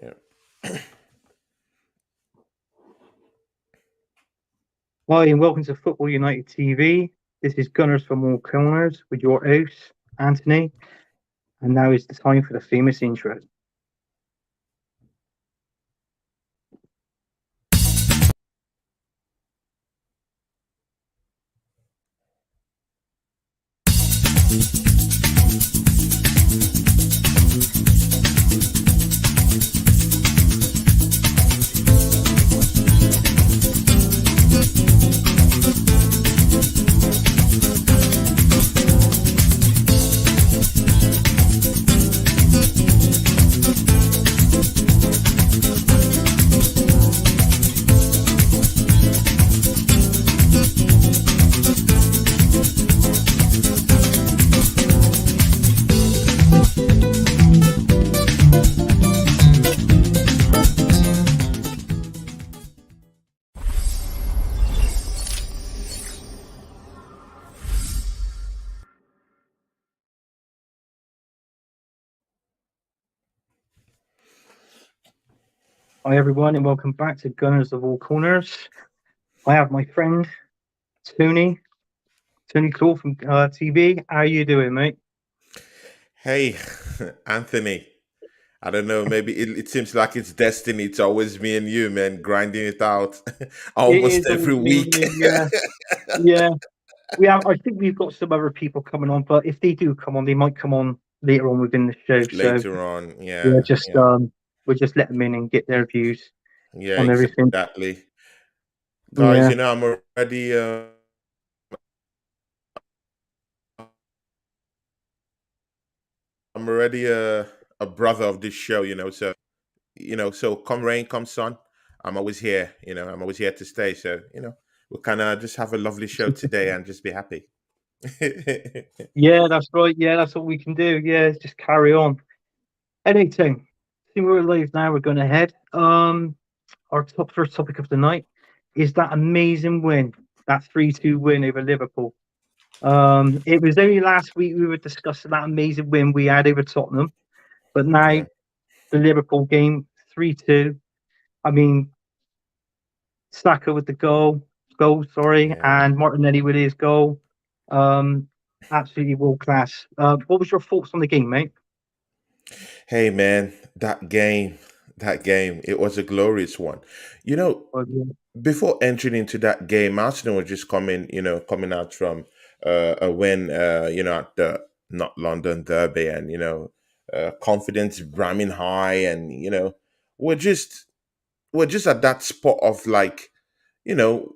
Yeah. Hi, and welcome to Football United TV. This is Gunners from All Corners with your host, Anthony. And now is the time for the famous intro. Hi, everyone, and welcome back to Gunners of All Corners. I have my friend, Tony Claw from TV. How are you doing, mate? Hey, Anthony. I don't know. Maybe it seems like it's destiny. It's always me and you, man, grinding it out It almost is always every me and week. you, yeah. Yeah. I think we've got some other people coming on, but if they do come on, they might come on later on within the show. So Later on. we're Yeah, just yeah, we'll just let them in and get their views yeah, on everything. exactly. Guys, Yeah. I'm already a brother of this show, so so come rain, come sun, I'm always here, I'm always here to stay. So, we'll kind of just have a lovely show today and just be happy. Yeah, that's right. Yeah, that's what we can do. Yeah, just carry on. Anything. See, we're live now. We're going ahead. Our first topic of the night is that amazing win, that 3-2 win over Liverpool. It was only last week we were discussing that amazing win we had over Tottenham, but now Yeah. the Liverpool game 3-2. I mean, Saka with the goal, Yeah. and Martinelli with his goal. Um, Absolutely world class. What was your thoughts on the game, mate? Hey man, that game, it was a glorious one. You know, Oh, yeah. before entering into that game, Arsenal was just coming out from a win, at the not London Derby, and confidence ramming high, and we're just we're just at that spot of like, you know,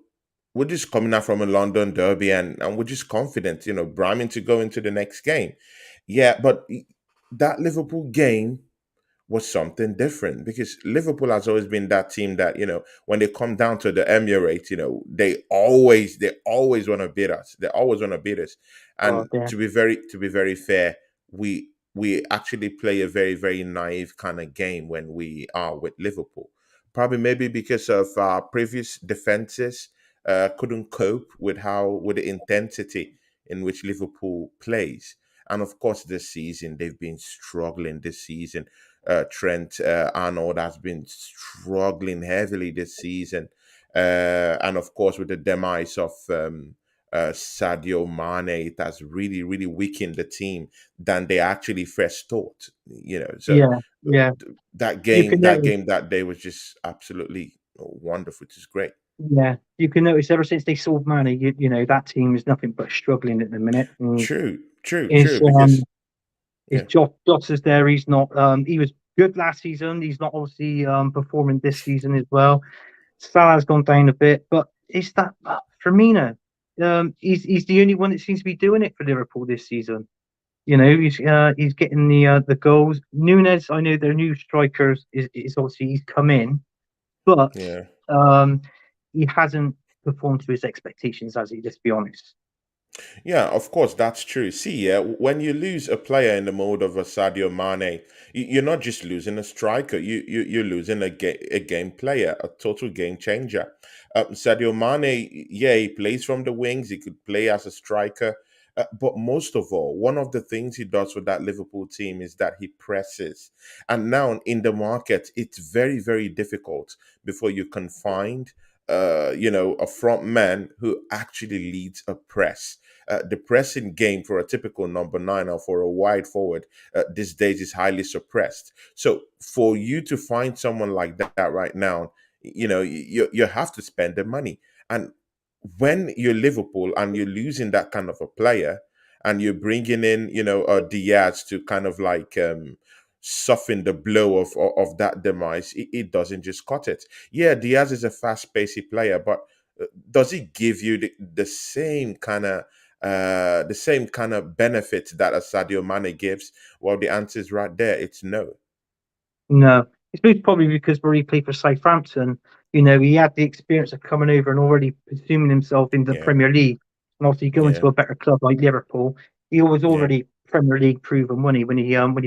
we're just coming out from a London Derby, and we're just confident, brimming to go into the next game. Yeah, but that Liverpool game was something different because Liverpool has always been that team that when they come down to the Emirates, they always want to beat us. They always want to beat us. Oh, And yeah. to be very fair, we actually play a very very naive kind of game when we are with Liverpool. Probably maybe because of our previous defenses couldn't cope with the intensity in which Liverpool plays. And of course, this season they've been struggling. This season, Trent Arnold has been struggling heavily this season, and of course, with the demise of Sadio Mane, it has really, really weakened the team than they actually first thought. So Yeah, yeah. that You game, can that notice, game that day was just absolutely wonderful. It is great. yeah, you can notice ever since they sold Manny, that team is nothing but struggling at the minute. And True, true, is true. Because is yeah, Jota's there? He's not. He was good last season. He's not obviously performing this season as well. Salah's gone down a bit, but it's that Firmino. He's the only one that seems to be doing it for Liverpool this season. He's getting the goals. Nunes, I know their new strikers is obviously he's come in, but yeah. um, he hasn't performed to his expectations, has he? Let's be honest. Yeah, of course, that's true. See, yeah, when you lose a player in the mode of a Sadio Mane, you're not just losing a striker. You're losing a game player, a total game changer. Sadio Mane, yeah, he plays from the wings. He could play as a striker. But most of all, one of the things he does with that Liverpool team is that he presses. And now in the market, it's very, very difficult before you can find, a front man who actually leads a press. The pressing game for a typical number nine or for a wide forward these days is highly suppressed. So for you to find someone like that right now, you have to spend the money. And when you're Liverpool and you're losing that kind of a player, and you're bringing in, Diaz to kind of like soften the blow of that demise, it doesn't just cut it. Yeah, Diaz is a fast pacey player, but does he give you the same kind of benefit that a Sadio Mane gives? Well, the answer is right there. It's no. No, it's most probably because where he played for Southampton, he had the experience of coming over and already presuming himself in the Yeah, Premier League. And obviously going yeah, to a better club like Liverpool, he was yeah. already Premier League proven when he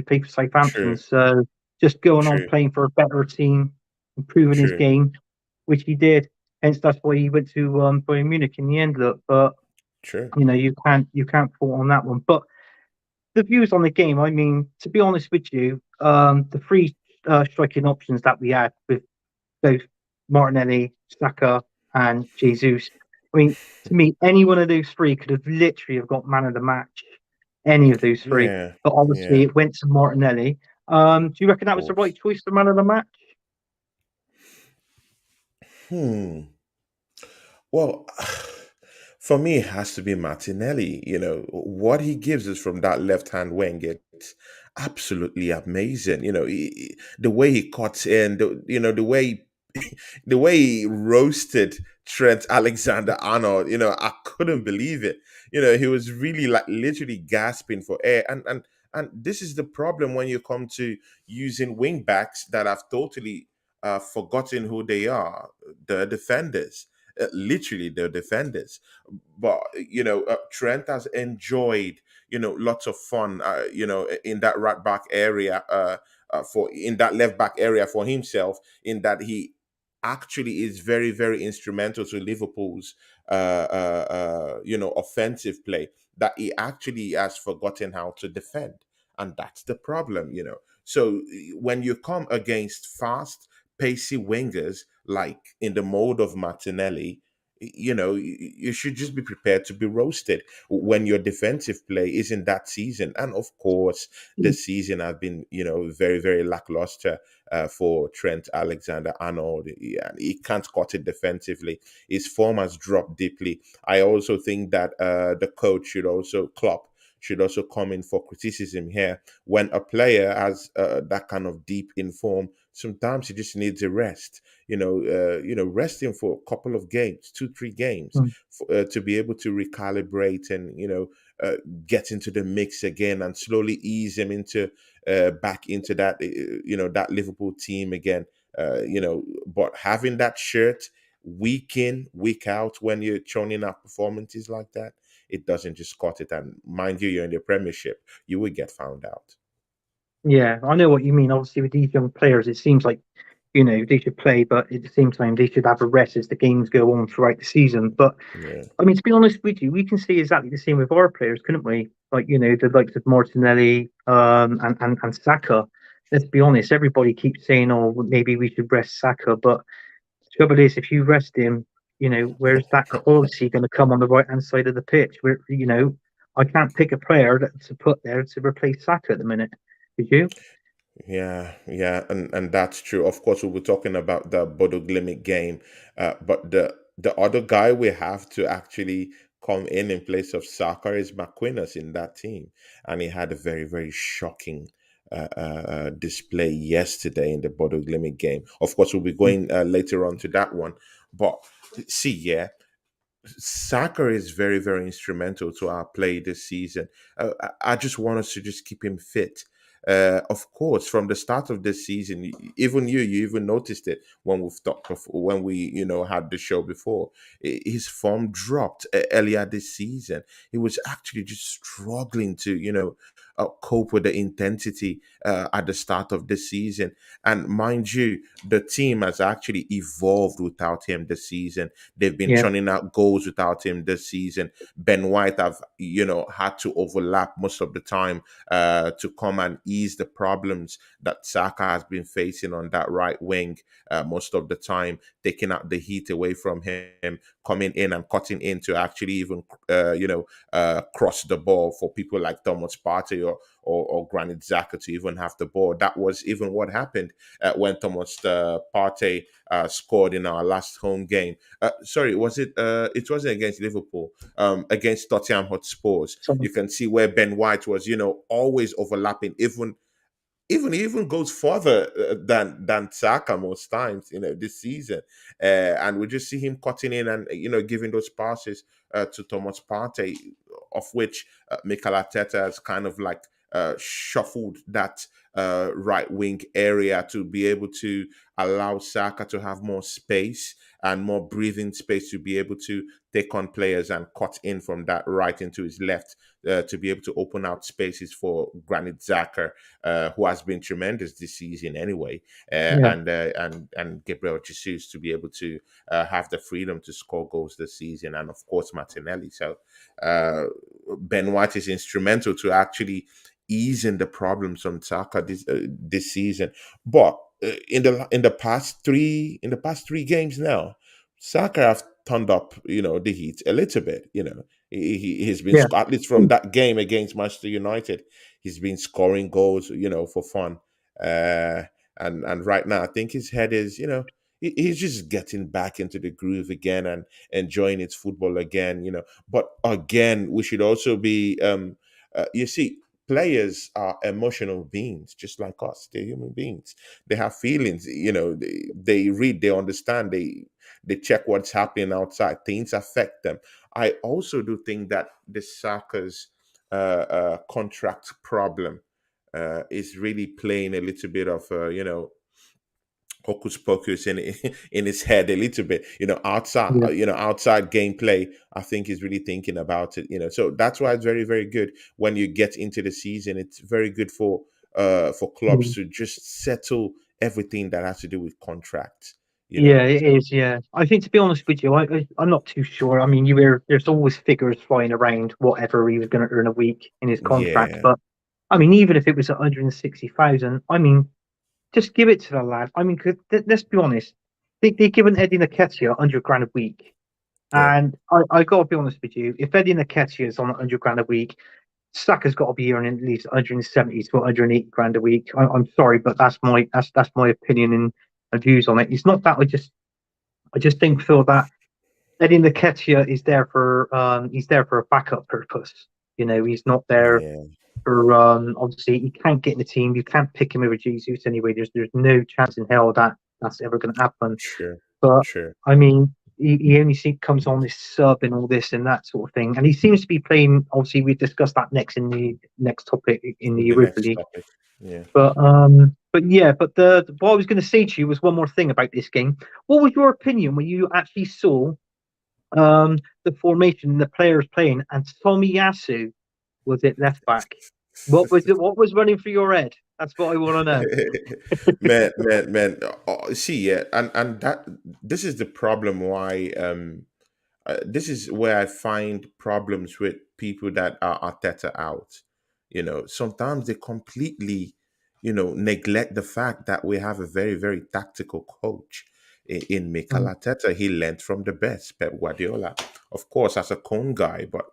played for Southampton. True, So just going on true, playing for a better team, improving his true, game, which he did. Hence that's why he went to Bayern Munich in the end. Look, but true. you can't fault on that one. But the views on the game, I mean, to be honest with you, the three striking options that we had with both Martinelli, Saka, and Jesus. I mean, to me, any one of those three could have literally have got man of the match. Any of those three, Yeah, but obviously yeah, it went to Martinelli. Do you reckon of that was the right course. choice for man of the match? Hmm. Well, for me, it has to be Martinelli. What he gives us from that left hand wing, it's absolutely amazing. The way he cuts in, the way he roasted Trent Alexander-Arnold. I couldn't believe it. He was really like literally gasping for air. And this is the problem when you come to using wing backs that have totally forgotten who they are, the defenders, literally the defenders. But Trent has enjoyed lots of fun in that right back area, for in that left back area for himself, in that he actually is very, very instrumental to Liverpool's offensive play, that he actually has forgotten how to defend. And that's the problem. So when you come against fast pacey wingers like in the mode of Martinelli, you should just be prepared to be roasted when your defensive play isn't that season. And of course, the season has been, very, very lackluster for Trent Alexander-Arnold. He can't cut it defensively. His form has dropped deeply. I also think that the coach Klopp should also come in for criticism here. When a player has that kind of deep in form, sometimes he just needs a rest. Rest him for a couple of games, 2, 3 games, Mm. to be able to recalibrate and get into the mix again, and slowly ease him into back into that that Liverpool team again. But having that shirt week in, week out, when you're churning out performances like that, it doesn't just cut it. And mind you, you're in the Premiership, you will get found out. Yeah, I know what you mean. Obviously, with these young players, it seems like they should play, but at the same time, they should have a rest as the games go on throughout the season. But Yeah. I mean, to be honest with you, we can see exactly the same with our players, couldn't we? Like, the likes of Martinelli, and Saka. Let's be honest, everybody keeps saying, oh, well, maybe we should rest Saka. But the trouble is, if you rest him, where's that quality going to come on the right hand side of the pitch? I can't pick a player to put there to replace Saka at the minute. Could you? Yeah, yeah, and that's true. Of course, we were talking about the Bodo Glimt game, but the other guy we have to actually come in place of Saka is McQuinness in that team, and he had a very, very shocking display yesterday in the Bodo Glimt game. Of course, we'll be going later on to that one, but see, yeah, Saka is very, very instrumental to our play this season. I just want us to just keep him fit. Of course, from the start of this season, even you even noticed it when we've talked before, when we had the show before. His form dropped earlier this season. He was actually just struggling to cope with the intensity at the start of the season. And mind you, the team has actually evolved without him this season. They've been Yeah, churning out goals without him this season. Ben White have, had to overlap most of the time to come and ease the problems that Saka has been facing on that right wing most of the time, taking out the heat away from him, coming in and cutting in to actually even, cross the ball for people like Thomas Partey or Granit Xhaka to even have the ball. That was even what happened when Thomas Partey scored in our last home game. Sorry, was it? It wasn't against Liverpool. Against Tottenham Hotspurs. so You can see where Ben White was, always overlapping, even goes further than Saka most times, this season, and we just see him cutting in and giving those passes to Thomas Partey, of which Mikel Arteta has kind of like shuffled that right wing area to be able to allow Saka to have more space and more breathing space to be able to take on players and cut in from that right into his left to be able to open out spaces for Granit Xhaka, who has been tremendous this season anyway, yeah, and Gabriel Jesus to be able to have the freedom to score goals this season, and of course Martinelli. So uh, Ben White is instrumental to actually easing the problems on Saka this season. But in the past three games now, Saka have turned up the heat a little bit. He's been yeah, at least from that game against Manchester United, he's been scoring goals for fun. Uh, and right now, I think his head is he's just getting back into the groove again and enjoying its football again. But again, we should also be you see, players are emotional beings just like us. They're human beings. They have feelings. They read, they understand, they check what's happening outside. Things affect them. I also do think that the Saka's contract problem is really playing a little bit of hocus pocus in in his head a little bit. yeah, Outside gameplay. I think he's really thinking about it. So that's why it's very very good when you get into the season. It's very good for clubs yeah. to just settle everything that has to do with contracts. You Yeah, know. it is. Yeah, I think to be honest with you, I'm not too sure. I mean, there's always figures flying around whatever he was going to earn a week in his contract, Yeah. but I mean, even if it was 160,000, I mean, just give it to the lad. I mean, 'cause let's be honest, they're giving Eddie Nketiah 100 grand a week, Yeah. and I got to be honest with you, if Eddie Nketiah is on 100 grand a week, Saka's got to be earning at least 170 to 180 grand a week. I'm sorry, but that's my opinion and views on it. It's not that I just think Phil that Eddie Nketiah is there for he's there for a backup purpose. He's not there Yeah. for obviously he can't get in the team. You can't pick him over Jesus anyway. There's no chance in hell that that's ever going to happen. Sure. But Sure. I mean, he only comes on this sub and all this and that sort of thing, and he seems to be playing. Obviously, we discussed that next in the next topic in the In the Europa next League. topic. Yeah. But yeah, but the what I was going to say to you was one more thing about this game. What was your opinion when you actually saw the formation, the players playing, and Tommy Yasu was it left back? What was it? What was running through your head? That's what I want to know. Man. See, yeah, and that this is the problem. Why this is where I find problems with people that are Arteta out. Sometimes they completely, neglect the fact that we have a very, very tactical coach in Mikel Mm, Arteta. He learned from the best, Pep Guardiola, of course, as a Cone guy, but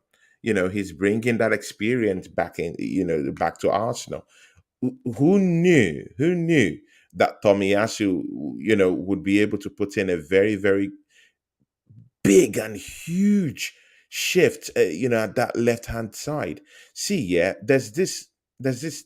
he's bringing that experience back in, back to Arsenal. Who knew? Who knew that Tomiyasu, would be able to put in a very, very big and huge shift, at that left hand side. See, yeah, there's this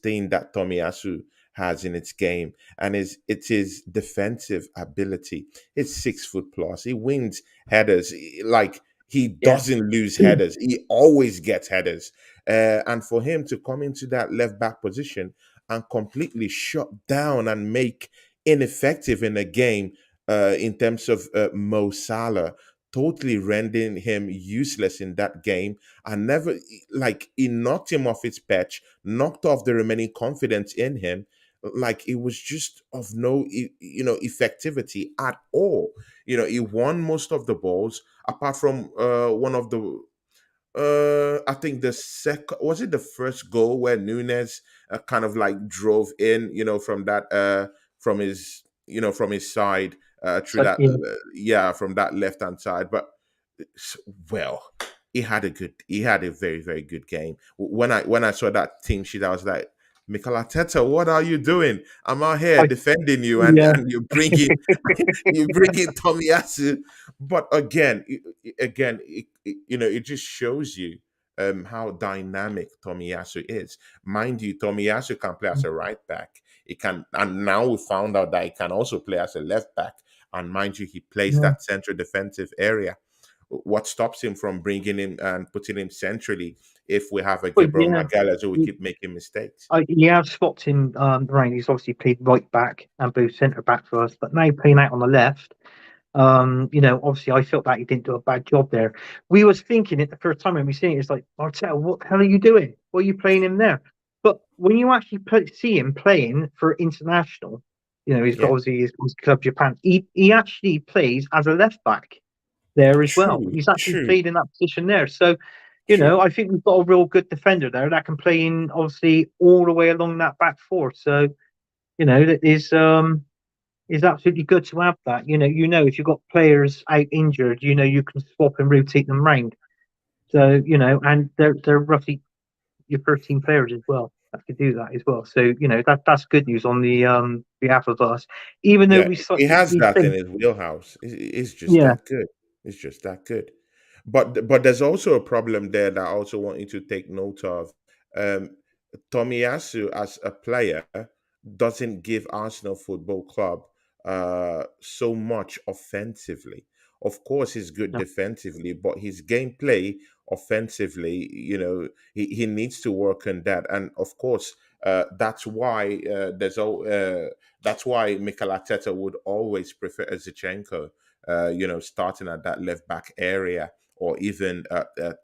thing that Tomiyasu has in its game, and it's his defensive ability. It's 6 foot plus. He wins headers. Like he yeah, doesn't lose headers. He always gets headers. And for him to come into that left back position and completely shut down and make ineffective in a game in terms of Mo Salah, totally rendering him useless in that game. And never, like, he knocked him off his perch, knocked off the remaining confidence in him. Like, it was just of no effectivity at all. He won most of the balls apart from one of the I think the second, was it the first goal where Nunes kind of like drove in, from that from his side, through So that, yeah, yeah, from that left hand side. But well, he had a very very good game. When I saw that team sheet, I was like, Mikel Arteta, what are you doing? I'm out here I defending you, and yeah, and you bring in Tomiyasu. But again, it just shows you how dynamic Tomiyasu is. Mind you, Tomiyasu can play as a right back. He can, and now we found out that he can also play as a left back. And mind you, he plays yeah. that central defensive area. What stops him from bringing him and putting him centrally if we have a But Gabriel yeah, Magalhaes who we keep making mistakes? he has swapped him. Rain. He's obviously played right back and both centre back for us, but now playing out on the left. Obviously I felt that he didn't do a bad job there. We was thinking it the first time when we seen it, it's like, Arteta, what the hell are you doing? Why are you playing him there? But when you actually see him playing for international, he's got Yeah, obviously his club Japan. He actually plays as a left back there as well. true, He's actually true, played in that position there. So, true. I think we've got a real good defender there that can play in obviously all the way along that back four. So, that is absolutely good to have that. If you've got players out injured, you can swap and rotate them round. So, and they're roughly your 13 players as well that could do that as well. So, that's good news on the behalf of us. Even though Yeah, we he has we that in think, his wheelhouse. It's just yeah, that good. It's just that good. But there's also a problem there that I also want you to take note of. Um, Tomiyasu as a player doesn't give Arsenal Football Club so much offensively. Of course, he's good no, defensively, but his gameplay offensively, he needs to work on that. And of course, that's why that's why Mikel Arteta would always prefer Zichenko, starting at that left back area, or even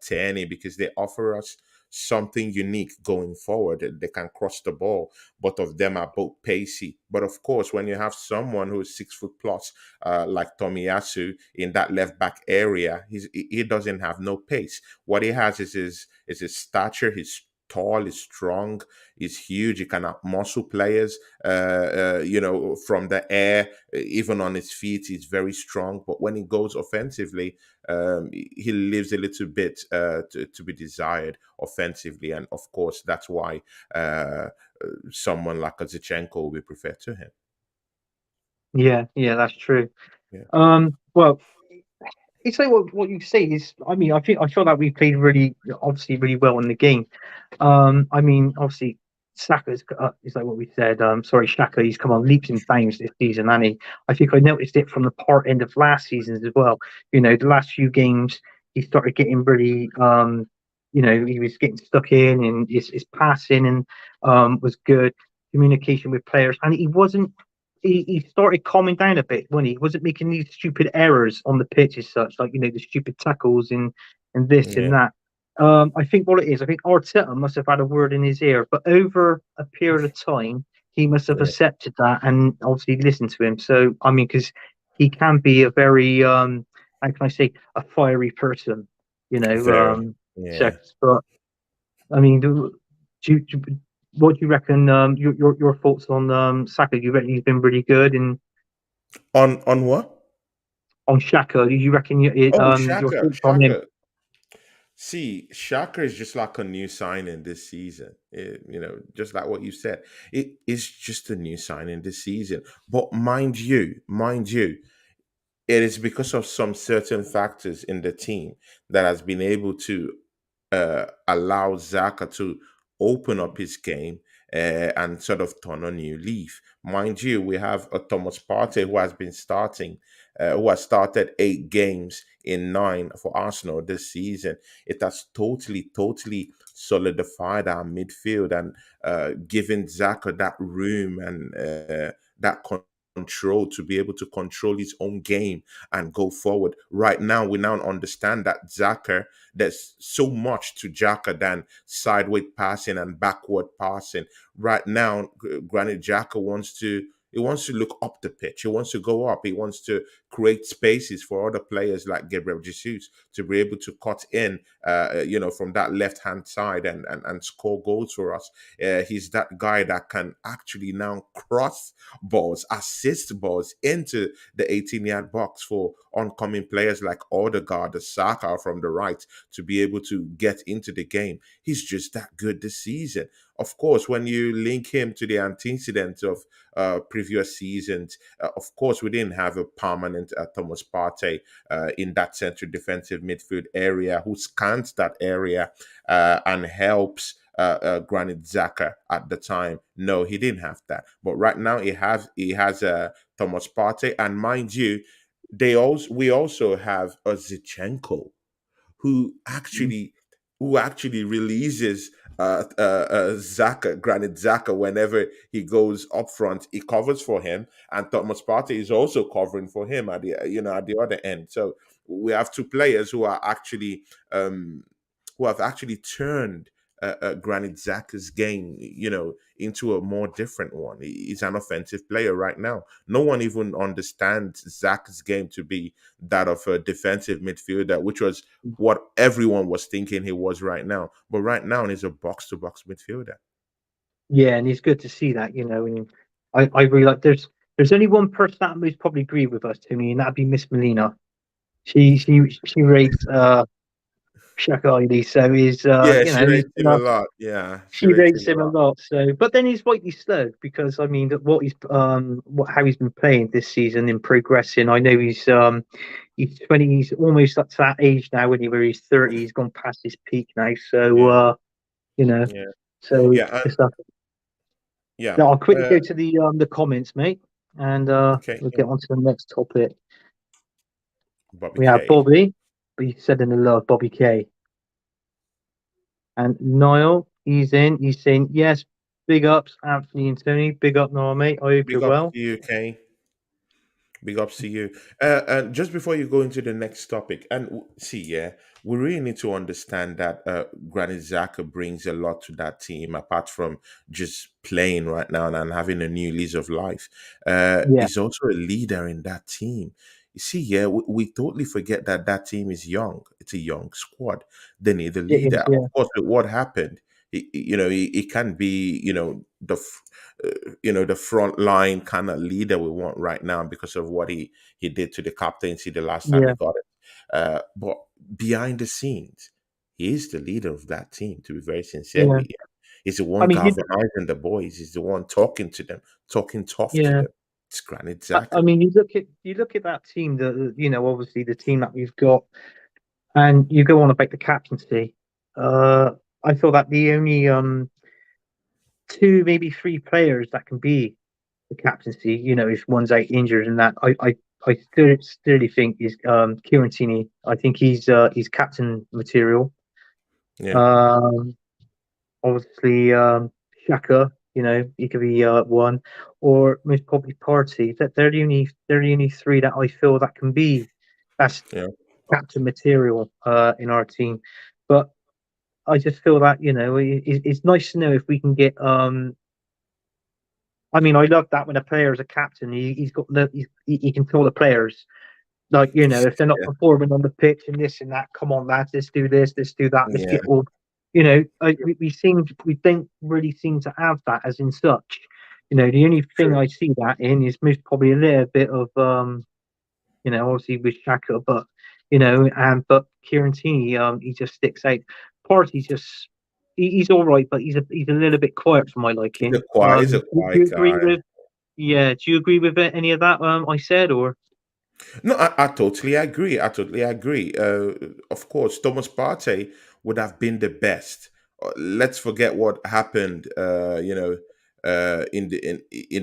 Tierney, because they offer us something unique going forward. They can cross the ball. Both of them are both pacey. But of course, when you have someone who is 6 foot plus, like Tomiyasu in that left back area, he doesn't have no pace. What he has is his stature. He's tall, he's strong, he's huge. He can muscle players, from the air, even on his feet. He's very strong. But when he goes offensively, he leaves a little bit to be desired offensively, and of course that's why someone like a Zichenko will be preferred to him. yeah, that's true. Yeah, Well, it's like what you say is, I mean, I feel that we played really, obviously, really well in the game. I mean, obviously, Saka's is like what we said. Sorry, Shaka, he's come on leaps and bounds this season, and I think I noticed it from the part end of last season as well. The last few games he started getting really, he was getting stuck in, and his passing and was good. Communication with players, and he wasn't. He started calming down a bit when he wasn't making these stupid errors on the pitch as such, like the stupid tackles and this and yeah, that. I think what it is, I think Arteta must have had a word in his ear, but over a period of time, he must have yeah. accepted that and obviously listened to him. So, I mean, because he can be a very, how can I say, a fiery person, Very, yeah. sex. But I mean, what do you reckon? Your thoughts on Saka? You reckon he's been really good, and On what? on Shaka, you reckon Oh, your Shaka, thoughts on him? Shaka. See, Shaka is just like a new signing this season. Just like what you said, it is just a new signing this season. But mind you, it is because of some certain factors in the team that has been able to allow Zaka to open up his game and sort of turn a new leaf. Mind you, we have a Thomas Partey who has been starting, who has started 8 games in 9 for Arsenal this season. It has totally solidified our midfield and given Zaka that room and that control, to be able to control his own game and go forward. Right now, we now understand that Xhaka, there's so much to Xhaka than sideways passing and backward passing. Right now, granted, Xhaka wants to. He wants to look up the pitch. He wants to go up. He wants to create spaces for other players like Gabriel Jesus to be able to cut in, from that left hand side and score goals for us. He's that guy that can actually now cross balls, assist balls into the 18-yard box for oncoming players like Odegaard, the Saka from the right to be able to get into the game. He's just that good this season. Of course, when you link him to the antecedents of previous seasons, of course, we didn't have a permanent Thomas Partey in that central defensive midfield area who scans that area and helps Granit Xhaka at the time. No, he didn't have that. But right now he has Thomas Partey, and mind you, we also have a Zichenko who actually releases Zaka, Granit Zaka, whenever he goes up front. He covers for him, and Thomas Partey is also covering for him at the other end. So we have two players who have actually turned Granit Xhaka's game, into a more different one. He's an offensive player right now. No one even understands Xhaka's game to be that of a defensive midfielder, which was what everyone was thinking he was right now. But right now, he's a box to box midfielder. Yeah, and it's good to see that, and I really like. There's only one person that would probably agree with us, Timmy, and that'd be Miss Melina. She rates Shaka ID, so he's Yeah, she he's rates him a enough. lot. Yeah, she She rates rates him a him a lot. lot. So, but then he's rightly slow because I mean what he's how he's been playing this season and progressing. I know he's 20. He's almost up to that age now where he's 30. He's gone past his peak now. So Yeah, you know, yeah, so yeah, just that. yeah. Now I'll quickly go to the comments, mate, and Okay, we'll yeah. get on to the next topic. Bobby We have K. Bobby, but you said in the love Bobby K, and Niall. He's in. He's saying yes. Big ups, Anthony and Tony. Big up, Niall, mate. I hope you're Big up well. to you, K. Big ups to you. And just before you go into the next topic, and see, yeah, we really need to understand that Granit Xhaka brings a lot to that team, apart from just playing right now and having a new lease of life. Yeah, He's also a leader in that team. You see, yeah, we totally forget that that team is young. It's a young squad. They need a it leader. is. Yeah, Of course, with what happened, he can be, the front line kind of leader we want right now because of what he did to the captaincy the last time he yeah, got it. But behind the scenes, he is the leader of that team. To be very sincere yeah. with you, he's the I one mean, galvanizing the boys. He's the one talking to them, talking tough to yeah. them. It's Granit I Xhaka. mean, you look at that team. That obviously the team that we've got, and you go on about the captaincy. Uh, I feel that the only two, maybe three players that can be the captaincy, if one's out injured, and that I still think is Kieran Tierney. I think he's captain material. Yeah, Um, obviously Shaka, he could be one, or most probably Party. That they're the only three that I feel that can be that's yeah. captain material in our team. But I just feel that it's nice to know if we can get. I mean, I love that when a player is a captain, he's got he can tell the players like if they're not Yeah, performing on the pitch and this and that, come on lads, let's do this, let's do that, let's yeah, get all we don't really seem to have that as in such. The only thing true. I see that in is most probably a little bit of obviously with Shaka, but but Kieran Tierney, he just sticks out. Party's just he's all right, but he's a little bit quiet for my liking. He's a Do you quiet agree guy. with yeah? Do you agree with any of that I said or No, I totally agree. I totally agree. Of course, Thomas Partey would have been the best. Let's forget what happened. In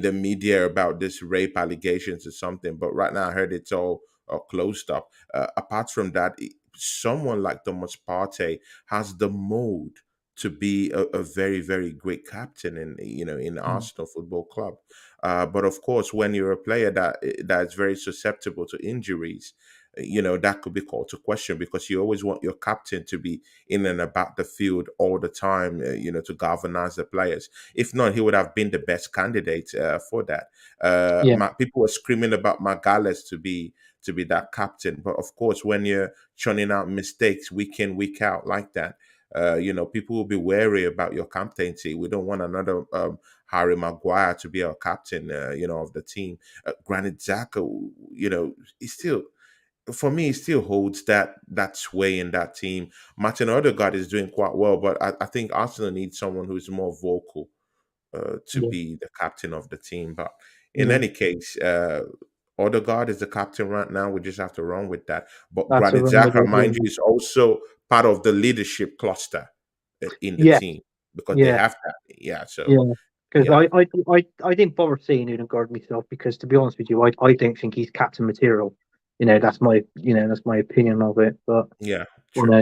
the media about this rape allegations or something. But right now, I heard it's all closed up. Apart from that, someone like Thomas Partey has the mold to be a very very great captain in in Mm. Arsenal Football Club. But of course, when you're a player that's very susceptible to injuries, that could be called to question, because you always want your captain to be in and about the field all the time, to galvanize the players. If not, he would have been the best candidate for that. Yeah, People were screaming about Magales to be that captain, but of course, when you're churning out mistakes week in week out like that, people will be wary about your captaincy. We don't want another Harry Maguire to be our captain, of the team. Granit Xhaka, he still, for me, he still holds that sway in that team. Martin Odegaard is doing quite well, but I think Arsenal needs someone who's more vocal to yeah, be the captain of the team. But in yeah. any case, Odegaard is the captain right now. We just have to run with that. But That's a Granit run with Xhaka, it. mind you, Yeah, is also part of the leadership cluster in the yeah, team, because they yeah, have that. Yeah. So yeah. Because yeah, I didn't bother saying Odegaard myself because, to be honest with you, I don't think he's captain material. That's my opinion of it. But yeah, true.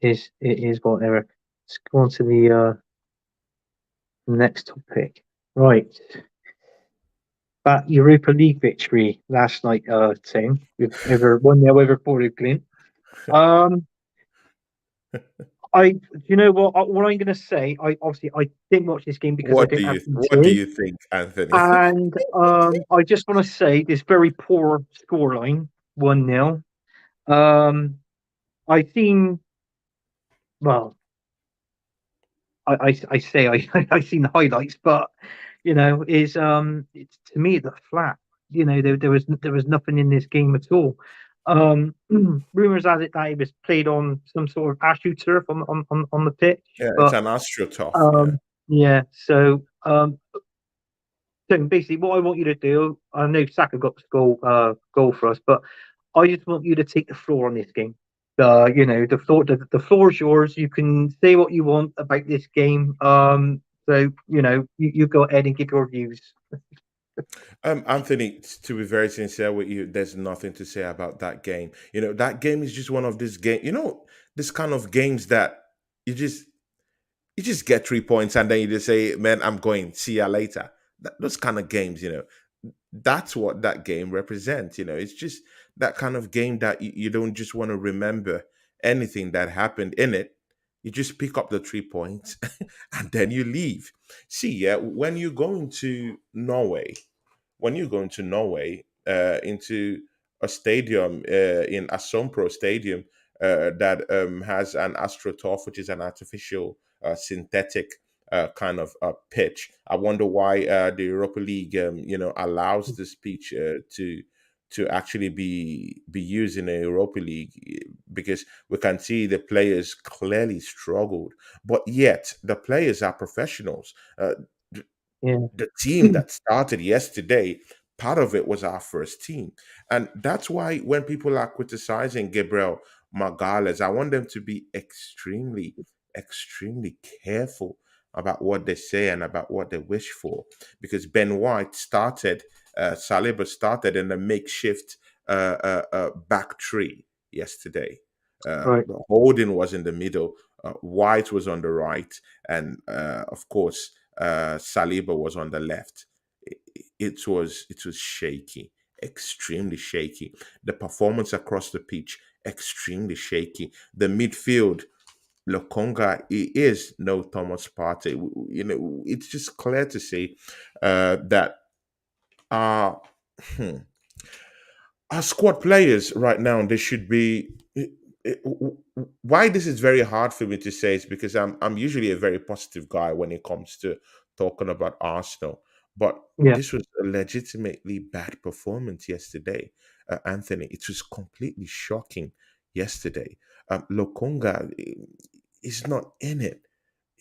it is whatever. Let's go on to the next topic. Right, that Europa League victory last night, team with over 1-0 over Portugal. Um, you know what I'm going to say? I didn't watch this game because I What do didn't have you What do BT, you think, Anthony? and I just want to say this very poor scoreline, 1-0. I seen well, I say I seen the highlights, but is it's to me it looked flat. There was nothing in this game at all. Rumors has it that it was played on some sort of astroturf on the pitch, Yeah, it's but an AstroTurf. Yeah. um, yeah. So basically, what I want you to do, I know Saka got the goal for us, but I just want you to take the floor on this game. The floor is yours. You can say what you want about this game. You go ahead and give your views. Anthony, to be very sincere with you, there's nothing to say about that game. That game is just one of these game. This kind of games that you just you just get 3 points and then you just say, "Man, I'm going. See ya later." Those kind of games, that's what that game represents. It's just that kind of game that you don't just want to remember anything that happened in it. You just pick up the 3 points and then you leave. See, yeah, when you go into Norway, into a stadium in Asompro Stadium that has an AstroTurf, which is an artificial synthetic kind of pitch. I wonder why the Europa League, allows this pitch to actually be used in the Europa League, because we can see the players clearly struggled, but yet the players are professionals. Yeah, The team that started yesterday, part of it was our first team. And that's why when people are criticizing Gabriel Magales, I want them to be extremely, extremely careful about what they say and about what they wish for. Because Ben White started, Saliba started in a makeshift back three yesterday. right. Holding was in the middle, White was on the right, and of course, Saliba was on the left. It was shaky, extremely shaky. The performance across the pitch, extremely shaky. The midfield, Lokonga, he is no Thomas Partey. It's just clear to see that our our squad players right now, they should be. Why this is very hard for me to say is because I'm usually a very positive guy when it comes to talking about Arsenal, but Yeah, this was a legitimately bad performance yesterday, Anthony. It was completely shocking yesterday. Lokonga is not in it.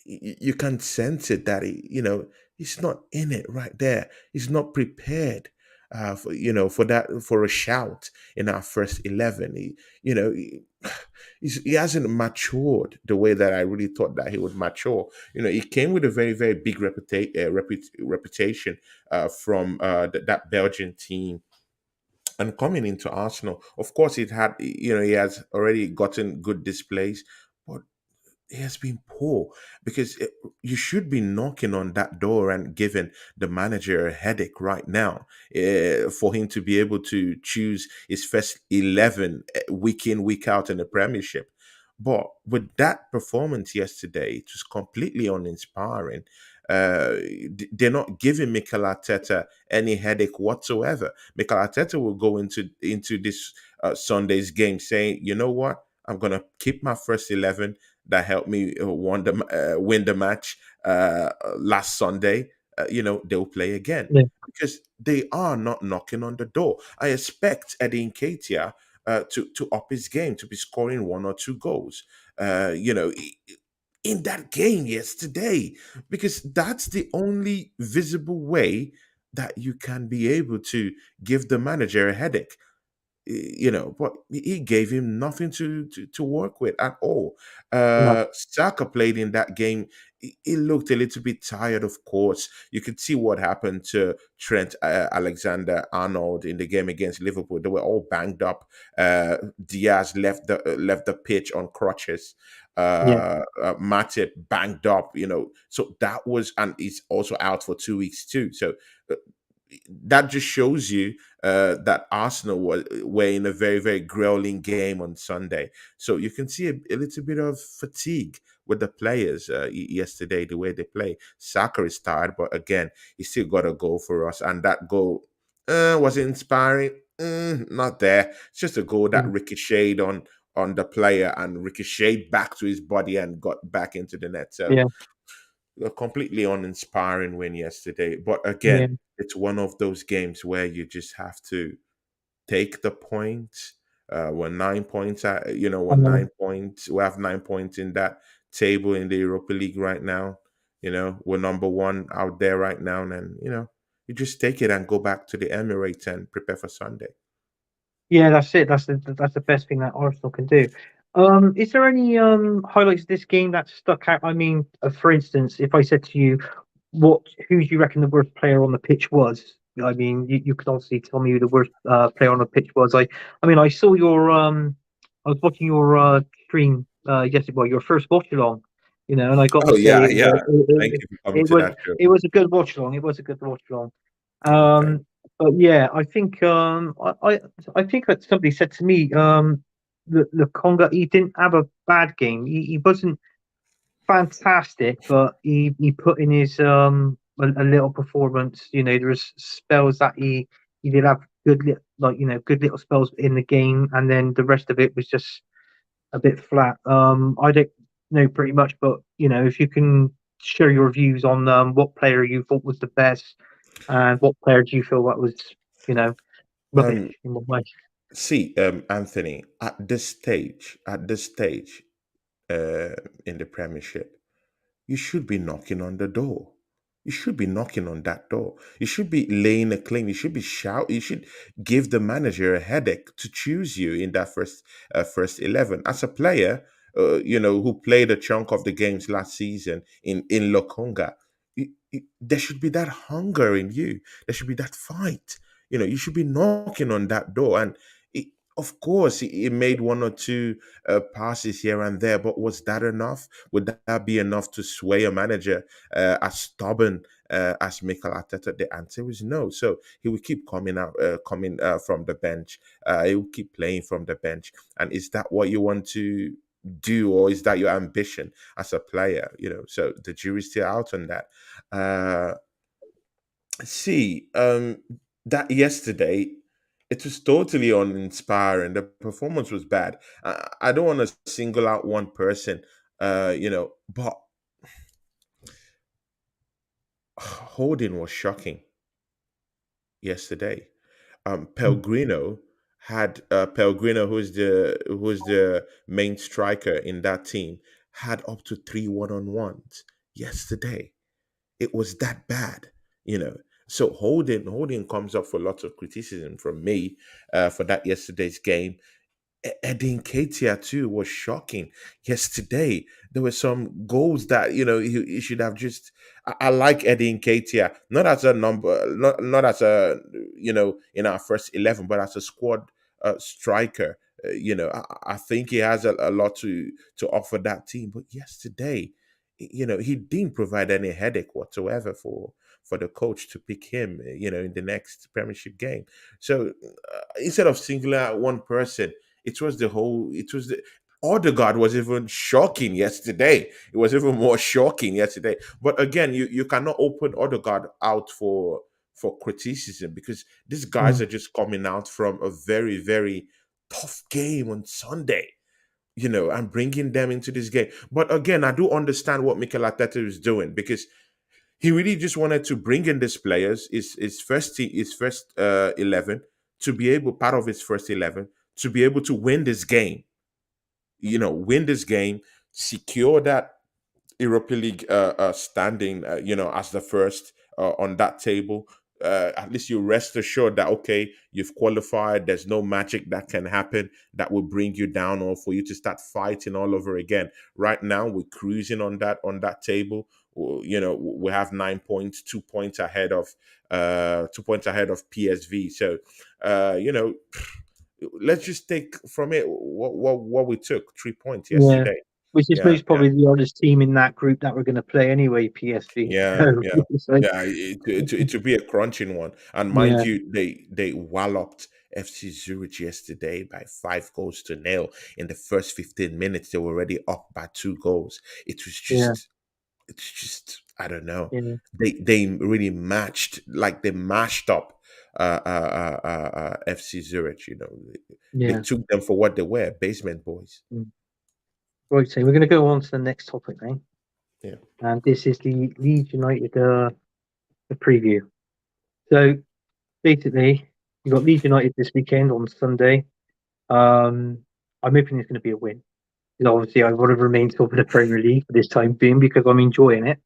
You can sense it that he's not in it right there. He's not prepared for that, for a shout in our first 11. He hasn't matured the way that I really thought that he would mature. He came with a very very big reputation from that Belgian team, and coming into Arsenal. Of course, he has already gotten good displays, but he has been poor because you should be knocking on that door and giving the manager a headache right now for him to be able to choose his first 11 week in, week out in the Premiership. But with that performance yesterday, it was completely uninspiring. They're not giving Mikel Arteta any headache whatsoever. Mikel Arteta will go into this Sunday's game saying, you know what? I'm gonna keep my first 11 that helped me win the match last Sunday. They'll play again Yeah, because they are not knocking on the door. I expect Eddie Nketiah to up his game, to be scoring one or two goals. In that game yesterday, because that's the only visible way that you can be able to give the manager a headache. But he gave him nothing to work with at all. no, Saka played in that game. He looked a little bit tired, of course. You could see what happened to Trent Alexander Arnold in the game against Liverpool. They were all banged up. Diaz left the pitch on crutches. yeah, Matip banged up. So that was, and he's also out for 2 weeks too. So uh, that just shows you that Arsenal were in a very, very grueling game on Sunday. So you can see a little bit of fatigue with the players yesterday, the way they play. Saka is tired, but again, he still got a goal for us. And that goal was it inspiring. Not there. It's just a goal that yeah, ricocheted on the player and ricocheted back to his body and got back into the net. So yeah, a completely uninspiring win yesterday. But yeah. again, it's one of those games where you just have to take the points. We're 9 points. We're I know. 9 points. We have 9 points in that table in the Europa League right now. We're number one out there right now, and you just take it and go back to the Emirates and prepare for Sunday. Yeah, that's it. That's the best thing that Arsenal can do. Is there any highlights of this game that stuck out? I mean, for instance, if I said to you, what who do you reckon the worst player on the pitch was? I mean, you could obviously tell me who the worst player on the pitch was. I mean, I saw your I was watching your stream yesterday, well, your first watch along, and I got to Oh say yeah, it yeah. was Thank you for coming it to was that show. it was a good watch along. It was a good watch along. Okay. But yeah, I think I think that somebody said to me the Conga he didn't have a bad game. He wasn't fantastic, but he put in his a little performance. There was spells that he did have good little spells in the game, and then the rest of it was just a bit flat. I don't know pretty much, but if you can share your views on what player you thought was the best, and what player do you feel that was you know rubbish Um, in what way? See, Anthony, at this stage, uh, in the Premiership, you should be knocking on the door. You should be knocking on that door. You should be laying a claim. You should be shout. You should give the manager a headache to choose you in that first 11. As a player, who played a chunk of the games last season in Lokonga, there should be that hunger in you. There should be that fight. You should be knocking on that door. And it, of course, he made one or two passes here and there, but was that enough? Would that be enough to sway a manager as stubborn as Mikel Arteta? The answer is no. So he will keep coming from the bench. He will keep playing from the bench. And is that what you want to do, or is that your ambition as a player? So the jury's still out on that. Uh, See, that yesterday, it was totally uninspiring. The performance was bad. I don't want to single out one person, but Holding was shocking yesterday. Pellegrino, who's the main striker in that team, had up to three one-on-ones yesterday. It was that bad, you know. So Holding comes up for lots of criticism from me for that yesterday's game. Eddie Nketiah too was shocking yesterday. There were some goals that he should have just. I like Eddie Nketiah, not as a number, not as a in our first 11, but as a squad striker. I think he has a lot to offer that team. But yesterday, he didn't provide any headache whatsoever for the coach to pick him, in the next Premiership game. So instead of singling out one person, it was the Odegaard was even shocking yesterday. It was even more shocking yesterday. But again, you cannot open Odegaard out for criticism because these guys Mm. are just coming out from a very, very tough game on Sunday, and bringing them into this game. But again, I do understand what Mikel Arteta is doing because he really just wanted to bring in these players, his first team, his first 11, to be able, part of his first 11, to be able to win this game, win this game, secure that Europa League standing, as the first on that table. At least you rest assured that okay, you've qualified. There's no magic that can happen that will bring you down or for you to start fighting all over again. Right now, we're cruising on that table. We have 9 points, 2 points ahead of 2 points ahead of PSV. So, let's just take from it what we took 3 points Yeah, yesterday. which is Yeah, most probably the hardest team in that group that we're going to play anyway, PSV. yeah, So yeah, it's like, yeah. It will be a crunching one, and mind yeah, you, they walloped FC Zurich yesterday by 5 goals to nil. In the first 15 minutes, they were already up by 2 goals. It was yeah, just, it's just, I don't know. yeah, They really they mashed up FC Zurich. They yeah. took them for what they were, basement boys. Mm. Right, so we're going to go on to the next topic now, Yeah. and this is the Leeds United the preview. So basically, you got Leeds United this weekend on Sunday. Um, I'm hoping it's going to be a win. 'Cause obviously, I want to remain top of the Premier League for this time being because I'm enjoying it.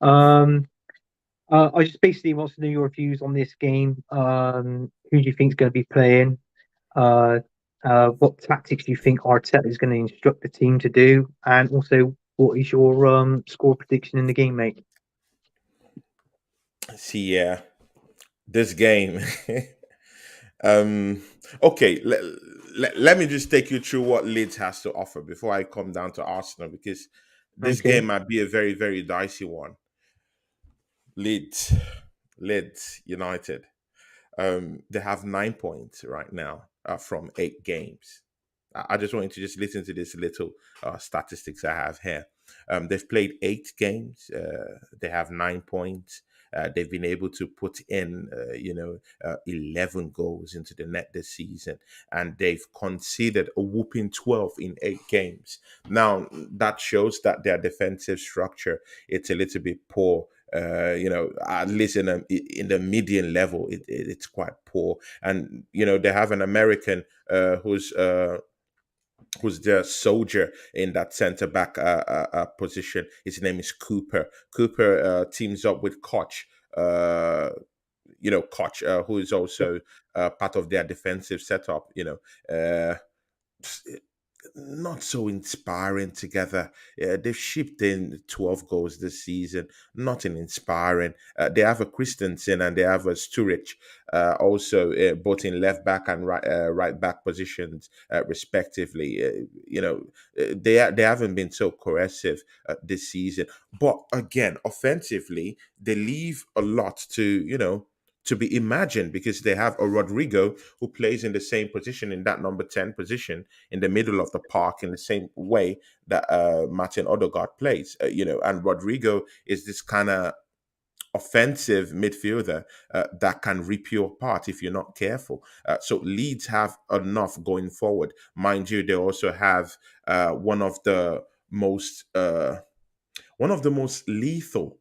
Um, I just basically want to know your views on this game. Who do you think is going to be playing? Uh, what tactics do you think Arteta is going to instruct the team to do? And also, what is your score prediction in the game, mate? See, yeah, this game. Um, okay, let me just take you through what Leeds has to offer before I come down to Arsenal because this Okay. game might be a very, very dicey one. Leeds, Leeds United. They have 9 points right now from 8 games. I just want you to just listen to this little statistics I have here. They've played 8 games. They have 9 points. They've been able to put in, 11 goals into the net this season, and they've conceded a whooping 12 in 8 games. Now that shows that their defensive structure it's a little bit poor. At least in the median level, it's quite poor. And they have an American who's their soldier in that centre back position. His name is Cooper. Cooper teams up with Koch. Koch, who is Yep. also part of their defensive setup. Uh, not so inspiring together. They've shipped in 12 goals this season. Nothing inspiring. They have a Christensen and they have a Sturridge, also both in left back and right back positions, respectively. They haven't been so cohesive this season. But again, offensively, they leave a lot to be imagined because they have a Rodrigo who plays in the same position in that number 10 position in the middle of the park in the same way that Martin Odegaard plays. And Rodrigo is this kind of offensive midfielder that can rip you apart if you're not careful. So Leeds have enough going forward. Mind you, they also have most one of the most lethal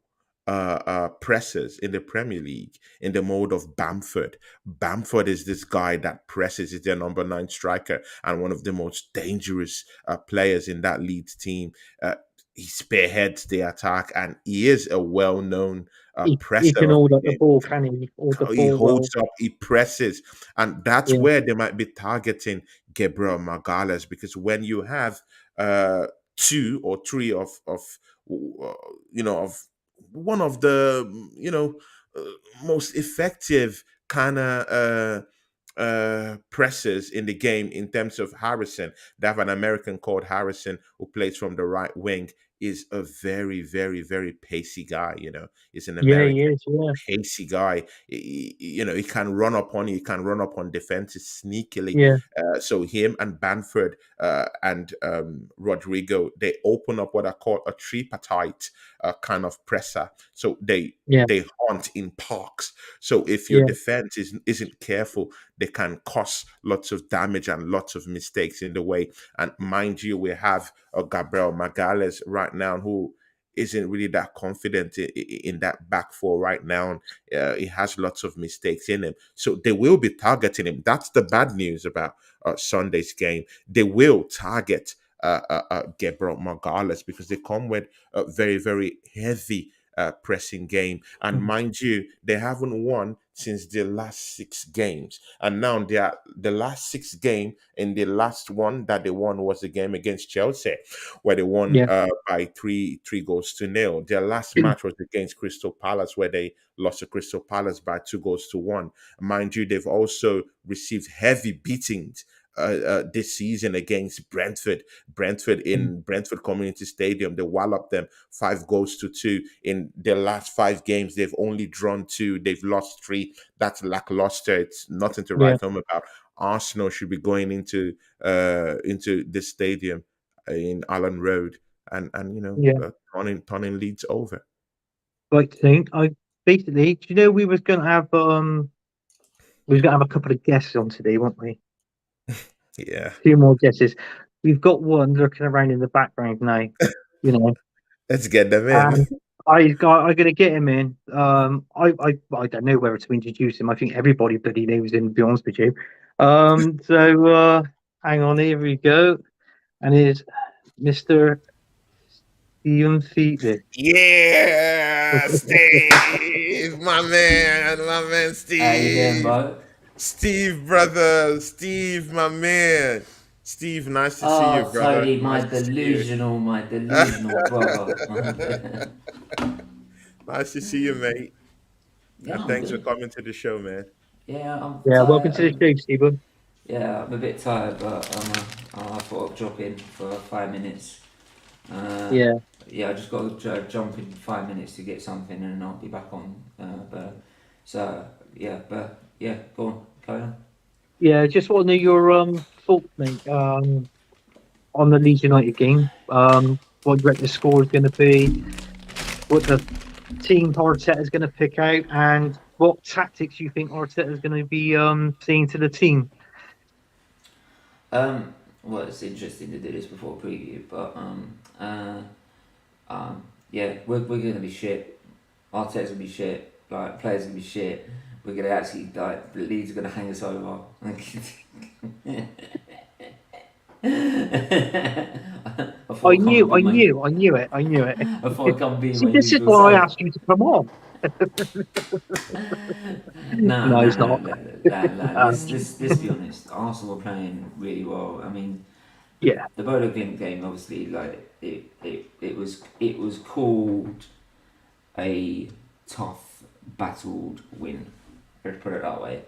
pressers in the Premier League in the mode of Bamford. Bamford is this guy that presses, is their number 9 striker and one of the most dangerous players in that Leeds team. Uh, he spearheads the attack and he is a well known He presser can of hold the up the game. ball, can he? Hold the He ball holds well. up, he presses, and that's Yeah. where they might be targeting Gabriel Magalhaes because when you have uh, two or three of one of the uh, most effective kind of pressers in the game in terms of Harrison. They have an American called Harrison who plays from the right wing. Is a very, very, very pacey guy. He's an Yeah, he American is. Yeah, pacey guy. He can run up on you. He can run up on defenses sneakily. yeah, So him and Banford and Rodrigo, they open up what I call a tripartite kind of presser. So they yeah, they hunt in parks. So if your yeah, defense isn't careful, they can cause lots of damage and lots of mistakes in the way. And mind you, we have a Gabriel Magalhaes right now who isn't really that confident in that back four right now. He has lots of mistakes in him, so they will be targeting him. That's the bad news about Sunday's game. They will target Gabriel Magalhaes because they come with a very, very heavy pressing game. And mm, mind you, they haven't won since the last 6 games. And now they are the last 6 game, and the last one that they won was the game against Chelsea, where they won yeah, by three goals to nil. Their last match was against Crystal Palace, where they lost to Crystal Palace by 2 goals to 1. Mind you, they've also received heavy beatings this season against Brentford. Brentford mm, in Brentford Community Stadium, they walloped them 5 goals to 2. In their last 5 games, they've only drawn 2. They've lost 3. That's lackluster. It's nothing to yeah, write home about. Arsenal should be going into this stadium in Allen Road and yeah. turning Leeds over. Right thing. I basically, do you know we was gonna have a couple of guests on today, weren't we? Yeah, Few more guesses. We've got one looking around in the background now, you know, let's get them in. and I'm gonna get him in. I don't know whether to introduce him. I think everybody bloody knows him, to be honest with you. Hang on, here we go. And here's Mr. Ian Featley. Yeah, Steve, my man, How you doing, Steve, bro? Steve, brother, Steve, my man, Steve. Nice to see you, Oh, brother. Tony, Nice to see you. my delusional brother. Nice to see you, mate. Yeah, I'm Thanks for good. coming to the show, man. Yeah, I'm Yeah, welcome tired. to the show, Stephen. Yeah, I'm a bit tired, but I thought I'd drop in for 5 minutes. Uh, Yeah, yeah, I just got to jump in 5 minutes to get something, and I'll be back on. Yeah, go on, carry on. yeah. Just want to know your thoughts, mate. On the Leeds United game. What do you reckon the score is going to be? What the team Arteta is going to pick out, and what tactics you think Arteta is going to be seeing to the team? Well, it's interesting to do this before preview, but yeah, we're gonna be shit. Arteta's gonna be shit. Like players gonna be shit. We're gonna actually like the Leeds are gonna hang us over. I thought I'd come and be my. I knew it. I thought I'd come and be See, my this is usual why I self. asked you to come on. Nah, No, nah, he's nah, not. nah, nah, nah. Um, Let's be honest. Arsenal are playing really well. I mean, yeah, the Bodo Glimt game, obviously, like it was called a tough, battled win. Let's put it that way.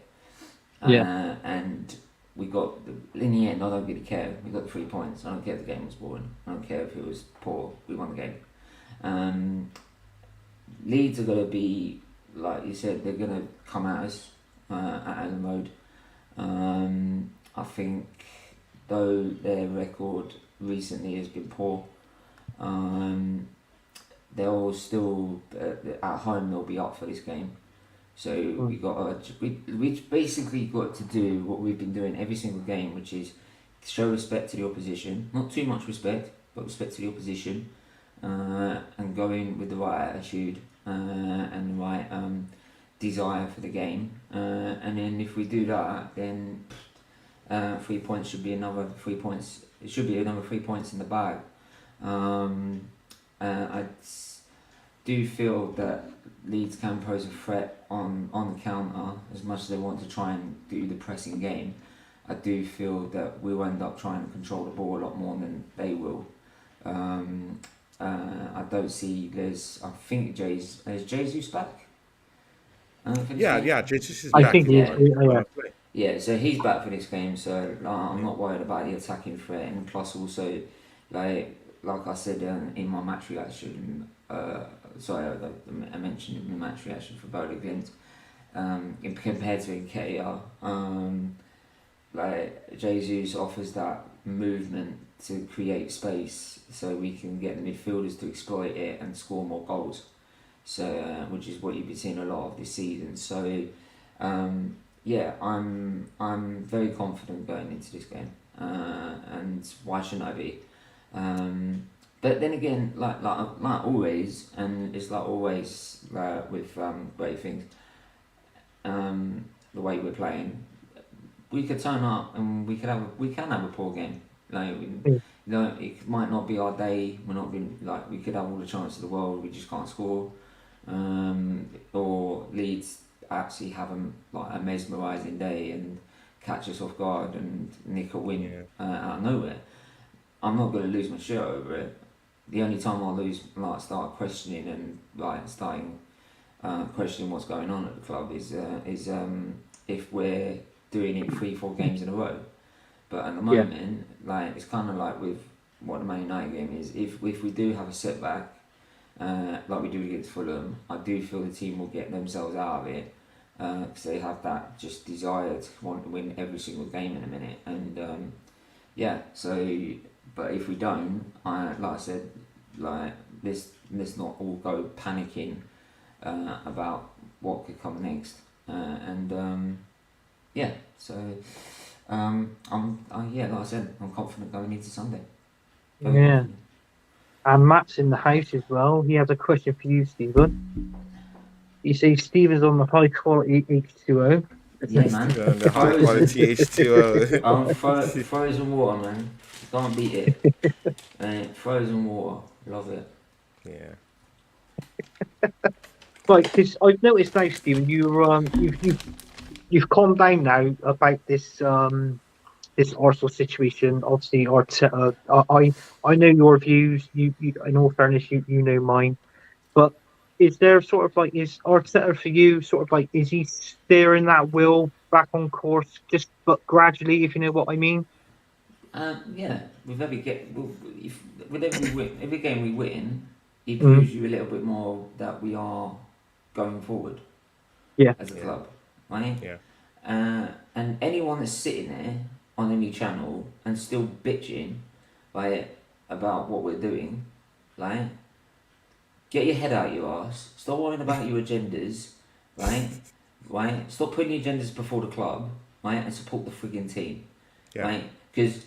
yeah, And we got in the end. I don't really care. We got the 3 points. I don't care if the game was boring. I don't care if it was poor. We won the game. Um, Leeds are gonna be like you said. They're gonna come at us at Allen Road. I think though their record recently has been poor. Um, they'll still at home. They'll be up for this game. So mm, we basically got to do what we've been doing every single game, which is show respect to the opposition. Not too much respect, but respect to the opposition, and go in with the right attitude and the right desire for the game. And then if we do that, then 3 points should be another 3 points. It should be another 3 points in the bag. I do feel that Leeds can pose a threat on the counter as much as they want to try and do the pressing game. I do feel that we'll end up trying to control the ball a lot more than they will. I don't see I think is Jesus back for this Yeah, game? yeah. Jesus is I back. think He's he is. Yeah, gonna Yeah, play. Yeah, so he's back for this game, so I'm not worried about the attacking threat, and plus also, like I said in my match reaction, I mentioned in the match reaction for Bowley Glint, compared to Nketiah, like Jesus offers that movement to create space, so we can get the midfielders to exploit it and score more goals. So, which is what you've been seeing a lot of this season. So, yeah, I'm very confident going into this game, and why shouldn't I be? But then again, like always, and it's like always with great things, the way we're playing, we could turn up and we can have a poor game. Like, Mm. it might not be our day. We're not being like we could have all the chance in the world. We just can't score. Or Leeds actually have a mesmerising day and catch us off guard and nick a win out of nowhere. I'm not going to lose my shirt over it. The only time I'll start questioning and starting questioning what's going on at the club is if we're doing it 3-4 games in a row. But at the moment, it's kind of like with what the Man United game is. If we do have a setback, like we do against Fulham, I do feel the team will get themselves out of it because they have that just desire to want to win every single game in a minute. And but if we don't, like I said, let's not all go panicking about what could come next. Like I said, I'm confident going into Sunday. Very Yeah. confident. And Matt's in the house as well. He has a question for you, Stephen. You say Stephen's on the high quality H2O. Yeah, man. On the high quality H2O. Frozen water, man. You can't beat it. Frozen water. Love it. Yeah. Right, because I've noticed now, Stephen, you've calmed down now about this Arsenal situation. Obviously, Arteta. I know your views. In all fairness, you know mine. But is there sort of like is Arteta for you sort of like is he steering that wheel back on course just but gradually, if you know what I mean? Yeah. With every every game we win, he Mm, proves you a little bit more that we are going forward yeah, as a Yeah. club, right? Yeah. And anyone that's sitting there on any channel and still bitching, right, about what we're doing, right? Get your head out your ass. Stop worrying about your agendas, right? Right? Stop putting your agendas before the club, right? And support the frigging team, Yeah. right? Because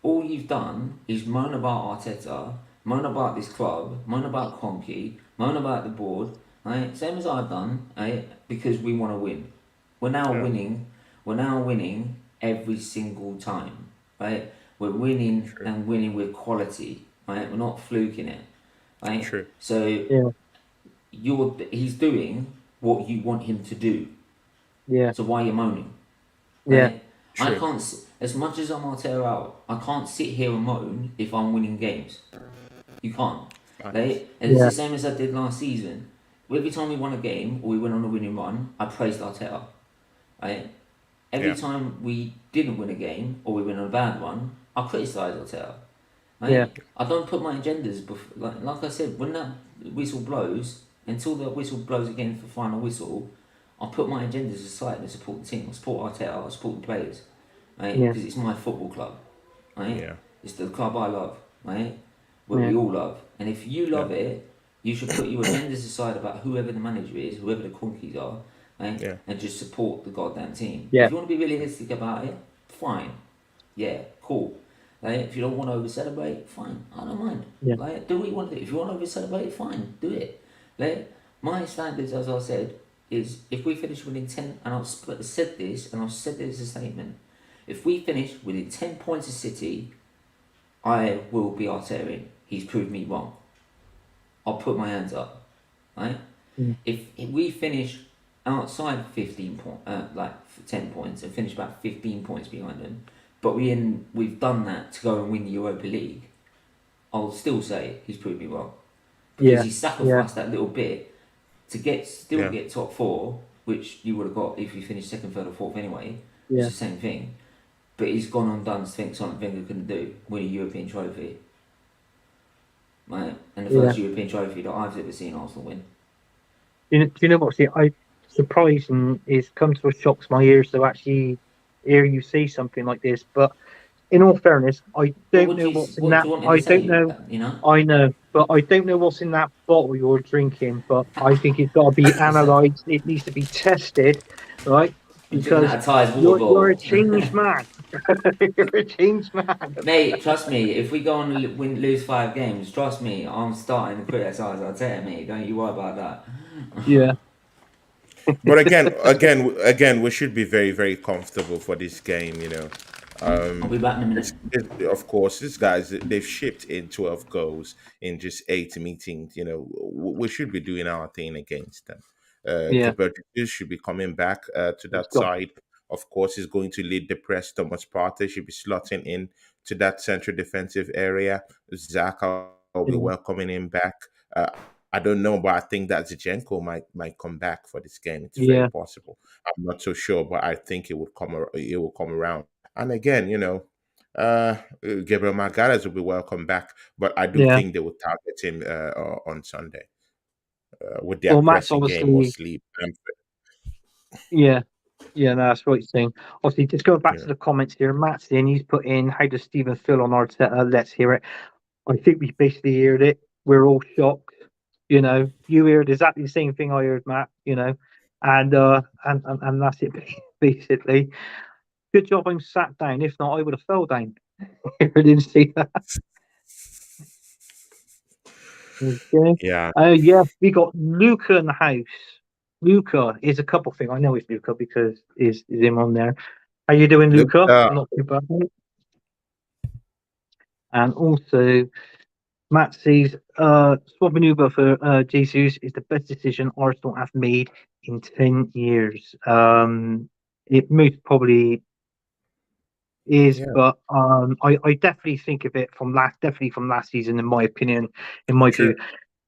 all you've done is moan about Arteta, moan about this club, moan about Conky, moan about the board, right? Same as I've done, right? Because we want to win. We're now Yeah. winning. We're now winning every single time, right? We're winning True. and winning with quality, right? We're not fluking it, right? True. So yeah, he's doing what you want him to do. yeah, So why are you moaning? yeah, Right? I True. can't, as much as I'm Arteta out, I can't sit here and moan if I'm winning games. You can't. Facts. Right? And it's yeah, the same as I did last season. Every time we won a game or we went on a winning run, I praised Arteta. Right? Every Yeah. time we didn't win a game or we went on a bad one, I criticised Arteta. yeah, Right? I don't put my agendas like I said, when that whistle blows, until the whistle blows again for final whistle, I put my agendas aside and support the team. I support Arteta, I support the players, right? yeah, Because it's my football club, right? Yeah. It's the club I love, right? Where yeah, we all love. And if you Yeah. love it, you should put your agendas aside about whoever the manager is, whoever the conkeys are, right? Yeah. And just support the goddamn team. yeah, If you want to be realistic about it, fine. Yeah, cool. Like, if you don't want to over celebrate, fine. I don't mind. yeah, Like, do what you want to do. If you want to over celebrate, fine. Do it. Like, my standards, as I said, is if we finish within 10, and I've said this, and I've said this as a statement, if we finish within 10 points of City, I will be Arteta. He's proved me wrong. I'll put my hands up. Right? mm, If we finish outside 10 points and finish about 15 points behind them, but we've done that to go and win the Europa League, I'll still say he's proved me wrong. Because yeah, he yeah, sacrificed that little bit to get Yeah. get top four which you would have got if you finished second, third, or fourth anyway. Yeah. It's the same thing. But he's gone on done things something Wenger couldn't do, win a European trophy. Right? And the Yeah. first European trophy that I've ever seen Arsenal win. Do you know what's surprising is come to a shock to my ears to actually hear you say something like this. But in all fairness, I But don't know what's in what do that. you want me to I don't say? know. You know? I know, but I don't know what's in that bottle you're drinking. But I think it's got to be Listen, analysed. It needs to be tested, right? I'm drinking Because out of Ty's water you're a bottle. changed man. You're a changed man. Mate, trust me, if we go on and lose 5 games, trust me, I'm starting to criticise Arteta, mate. Don't you worry about that. Yeah, But again, we should be very, very comfortable for this game. I'll be back in a minute. Of course, these guys they've shipped in 12 goals in just 8 meetings. We should be doing our thing against them. yeah. Gabriel Jesus should be coming back to It's that got. side. Of course, he's going to lead the press. Thomas Partey should be slotting in to that central defensive area. Zach, I'll be Yeah, welcoming him back. Uh, I don't know, but I think that Zinchenko might come back for this game. It's very yeah, possible. I'm not so sure, but I think it will come around. And again, Gabriel Magalhaes will be welcome back, but I do yeah. think they will target him on Sunday with their Well, Matt's pressing game obviously. mostly. Yeah, yeah. No, that's what he's saying. Obviously, just going back Yeah, to the comments here, Matt's in. He's put in, "How does Stephen feel on Arteta?" Let's hear it. I think we basically heard it. We're all shocked. You heard exactly the same thing I heard, Matt. And that's it basically. Good job I'm sat down. If not, I would have fell down. I didn't see that. Okay. yeah. Yeah, we got Luca in the house. Luca is a couple thing. I know it's Luca because is him on there. How you doing, Look, Luca? Not too bad. Mate. And also Matt says, swapping Uber for Jesus is the best decision Arsenal have made in 10 years. It most probably is, yeah, but I definitely think of it definitely from last season, in my opinion, in my true,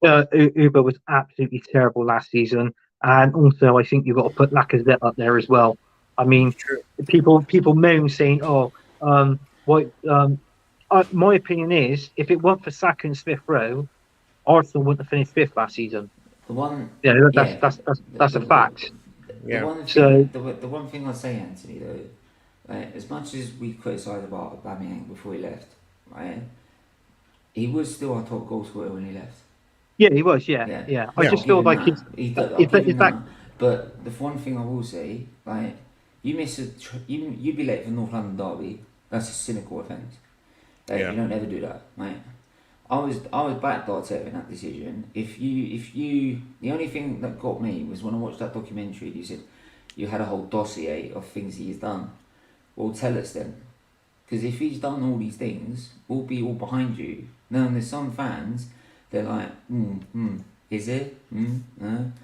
view. Uber was absolutely terrible last season, and also I think you've got to put Lacazette up there as well. I mean, true. people moan saying, "Oh, what?" My opinion is, if it weren't for Saka and Smith Rowe, Arsenal wouldn't have finished fifth last season. The one, Yeah, that's yeah, that's a fact. the Yeah, one So thing, the one thing I'll say, Anthony, though, right, as much as we criticised about Aubameyang before he left, right, he was still our top goal scorer when he left. yeah, he was. Yeah, Yeah, yeah. I yeah, I'll just give feel him like that. I'll give him it's that. that. But the one thing I will say, like, you miss you be late for North London derby. That's a cynical offence. yeah, You don't ever do that, right? I was back Arteta in that decision. The only thing that got me was when I watched that documentary. You said you had a whole dossier of things he's done. Well, tell us then, because if he's done all these things, we'll be all behind you. Now there's some fans, they're like, is it?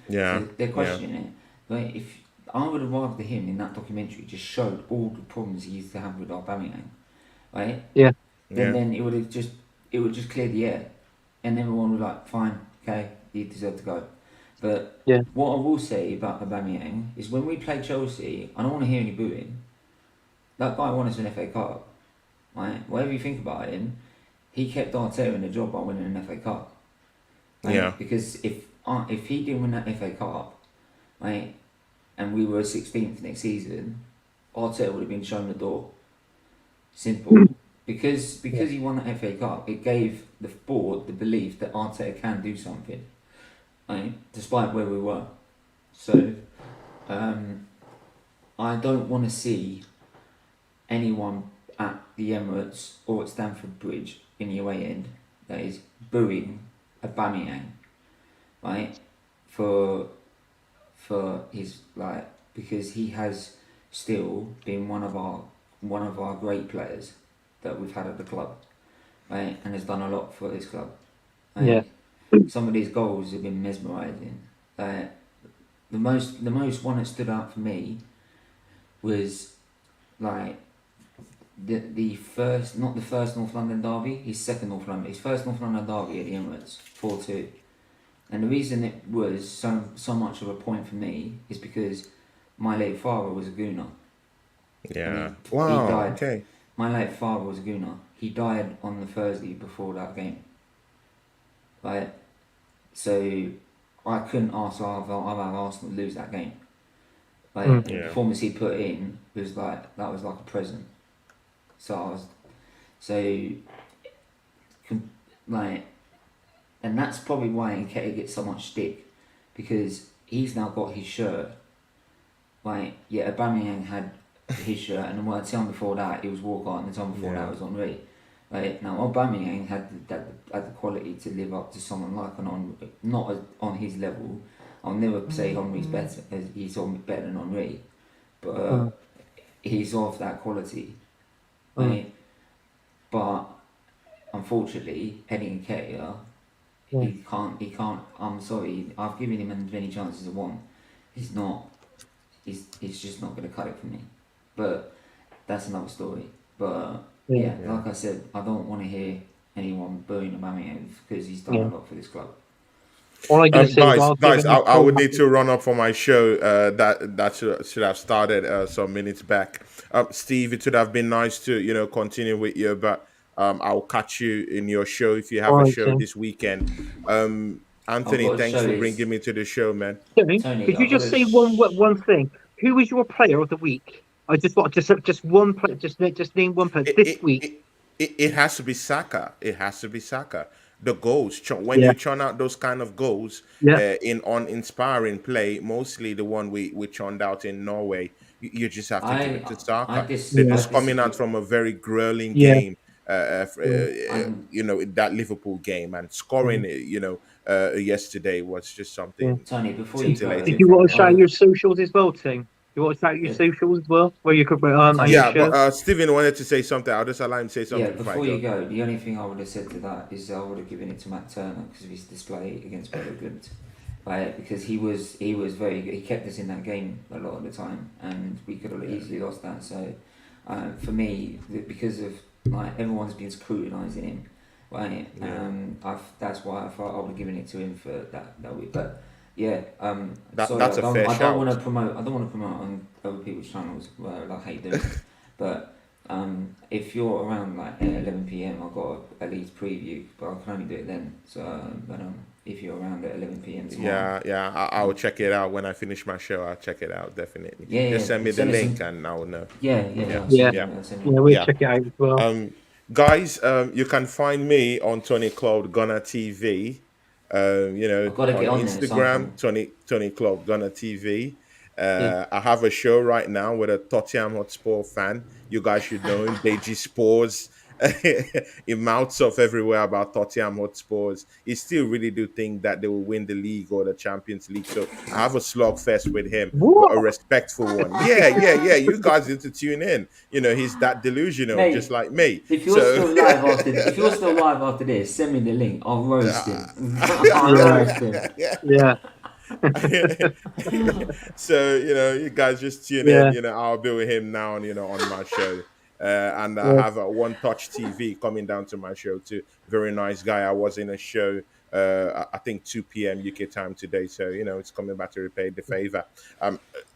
yeah, So they're yeah, questioning it. But if I would have rather him in that documentary just showed all the problems he used to have with Aubameyang, right? Yeah, Then yeah, then it would just clear the air, and everyone would like, fine, okay, he deserved to go. But yeah, what I will say about Aubameyang is when we play Chelsea, I don't want to hear any booing. That guy won us an FA Cup, right? Whatever you think about him, he kept Arteta in the job by winning an FA Cup, yeah, right? Because if he didn't win that FA Cup, right, and we were 16th next season, Arteta would have been shown the door. Simple. Because he won the FA Cup, it gave the board the belief that Arteta can do something, right? Despite where we were. So, I don't want to see anyone at the Emirates or at Stamford Bridge in the away end that is booing Aubameyang, right? For his because he has still been one of our great players that we've had at the club, right? And has done a lot for this club. yeah, Right? Some of these goals have been mesmerising. The most one that stood out for me was like the first, not the first North London derby, his second North London, his first North London derby at the Emirates, 4-2. And the reason it was so much of a point for me is because my late father was a Gooner, and Yeah. he Wow. died. Okay. My late father was a Gooner. He died on the Thursday before that game, right? So I couldn't ask either Arsenal to lose that game. Like the Yeah. performance he put in was like a present. So I was so like, and that's probably why Nketiah gets so much stick, because he's now got his shirt. Like, yeah, Aubameyang had his shirt, and the time before that it was Walcott, and the time before that Yeah. was Henry. Like, now Aubameyang had the quality to live up to someone like an Henry, not on his level. I'll never say Henry's better, as he's better than Henry, but he's of that quality. Right? But unfortunately, Eddie Nketiah, he can't. I'm sorry, I've given him as many chances as I want. He's not. He's just not going to cut it for me. But that's another story. But yeah, Yeah. like I said, I don't want to hear anyone booing Aubameyang because he's done a lot for this club. All I'm going to say is Guys, I'll give him a I full would need to run up for my show. That should have started some minutes back. Steve, it would have been nice to continue with you, but I'll catch you in your show if you have All a right, show Tim. this weekend. I've Anthony, got to thanks show for is bringing me to the show, man. Tony, Tony. could you I've got just to. say one thing? Who was your player of the week? I just want just one player. Just name one player it, this it, week. it, it has to be Saka. It has to be Saka. The goals, when Yeah, you churn out those kind of goals yeah, in uninspiring play, mostly the one we churned out in Norway, you just have to give it to Saka. They're yeah, just coming out disagree. from a very grueling yeah, game, yeah. I'm that Liverpool game, and Yeah. scoring, yesterday was just Yeah. something Tony. Before you go, Did scintillating you from want to him. shout I your socials as well, Tim? You want to shout your yeah, socials as well, where you could and your Tony. Yeah, but show? Stephen wanted to say something. I'll just allow him to say Yeah, something before I before go. you go, the only thing I would have said to that is I would have given it to Matt Turner because of his display against Belgrade. Right, because he was very good. He kept us in that game a lot of the time, and we could have Yeah. easily lost that. So, for me, because of like everyone's been scrutinising him, right? Yeah. That's why I thought I would have given it to him for that week. But yeah, sorry, That's a fair I don't want shout. to promote. I don't want to promote on other people's channels. Like how you doing, but. If you're around like at 11 p.m, I've got a Leeds preview, but I can only do it then. So, but if you're around at 11 p.m. tomorrow, Yeah. I will check it out when I finish my show. I'll check it out definitely. yeah, Just send me the send us link some, and I'll know. yeah, Yeah, I'll Yeah, send you, yeah, I'll send you. yeah, we'll yeah. check it out as well. Guys, you can find me on Tony Cloud Gunner TV. I've got to On get on there at some Instagram, point. Tony Cloud Gunner TV. Yeah. I have a show right now with a Tottenham Hotspur fan. You guys should know him, Deji Spores. He mouths off everywhere about Tottenham Hotspurs. He still really do think that they will win the league or the Champions League. So I have a slugfest with him, but a What? respectful one. Yeah. You guys need to tune in. He's that delusional, just Mate, like me. if you're So still live after this, send me the link. I'll roast him. I'll Yeah, roast him. yeah, So you guys just tune in. yeah, I'll be with him now, on my show. And I yeah. have a One Touch TV coming down to my show too. Very nice guy. I was in a show. I think 2 p.m. UK time today. So it's coming back to repay the favor.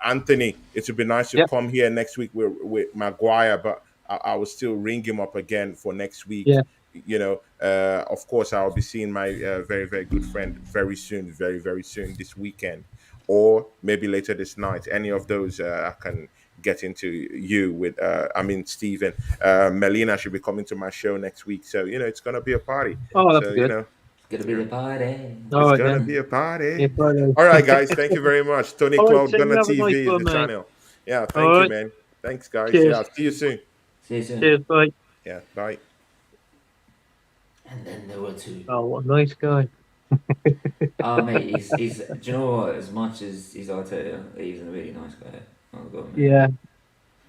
Anthony, it would be nice to Yep, come here next week with Maguire, but I will still ring him up again for next week. yeah. Of course, I'll be seeing my very, very good friend very soon, very, very soon this weekend, or maybe later this night. Any of those I can get into you with. Stephen. Melina should be coming to my show next week, so it's gonna be a party. Oh, that'd So be good. It's gonna be the party. All it's right gonna then. be a Yeah, party. Friday. All right, guys. Thank you very much. Tony All right, Cloud Tim. Gunner Have a nice TV is one, the mate. channel. Yeah, All thank you, right. man. Thanks, guys. Cheers. Yeah, see you soon. See you soon. Cheers. Bye. Yeah, bye. And then there were two. Oh, what a nice guy. Oh mate, he's. Do you know what? As much as he's Arteta, he's a really nice guy. Oh god, mate. Yeah,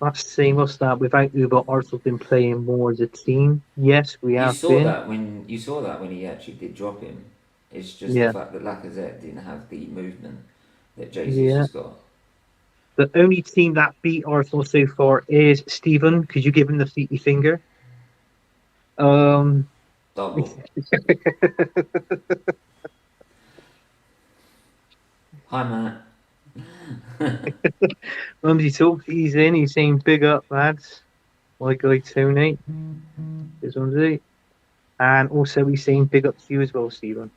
that's the same. What's that? Without Uber, Arsenal been playing more as a team. Yes, we You have saw been. that when he actually did drop him. It's just the Yeah, fact that Lacazette didn't have the movement that Jesus yeah. has got. The only team that beat Arsenal so far is Stephen. Could you give him the fleety finger? Double. Hi, Matt. Mumsy talks. He's in. He's saying big up, lads. My guy Tony is Mumsy, and also he's saying big up to you as well, Stephen.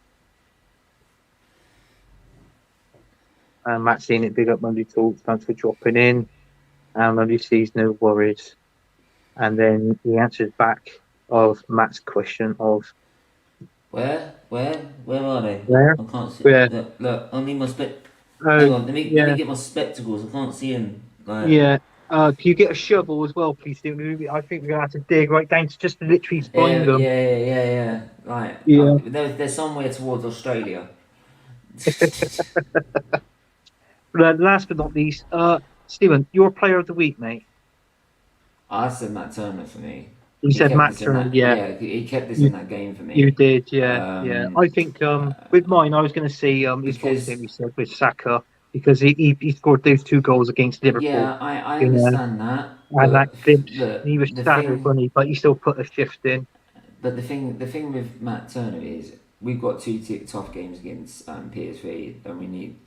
And Matt's saying it. Big up, Mumsy talks. Thanks for dropping in. And Mumsy sees no worries. And then he answers back of Matt's question of Where are they? where, I can't see. where. Look, I need my spec. Hang Oh on, let me yeah, get my spectacles. I can't see them. Like, yeah. Can you get a shovel as well, please, Stephen? I think we're gonna have to dig right down to just literally find them. yeah. Like, Yeah. they're somewhere towards Australia. Last but not least, Stephen, your player of the week, mate. I said Matt Turner for me. You He said kept Matt this in Turner. that. Yeah, Yeah, he kept this you in that game for you me. did. Yeah, yeah. Um, I think with mine, I was going to say he's got the same because you said with Saka because he scored those 2 goals against Liverpool. yeah, I You know, understand that, and that but glimpse, the he was the shattered, thing wasn't he? But he still put a shift in. But the thing with Matt Turner is we've got two tough games against PSV, and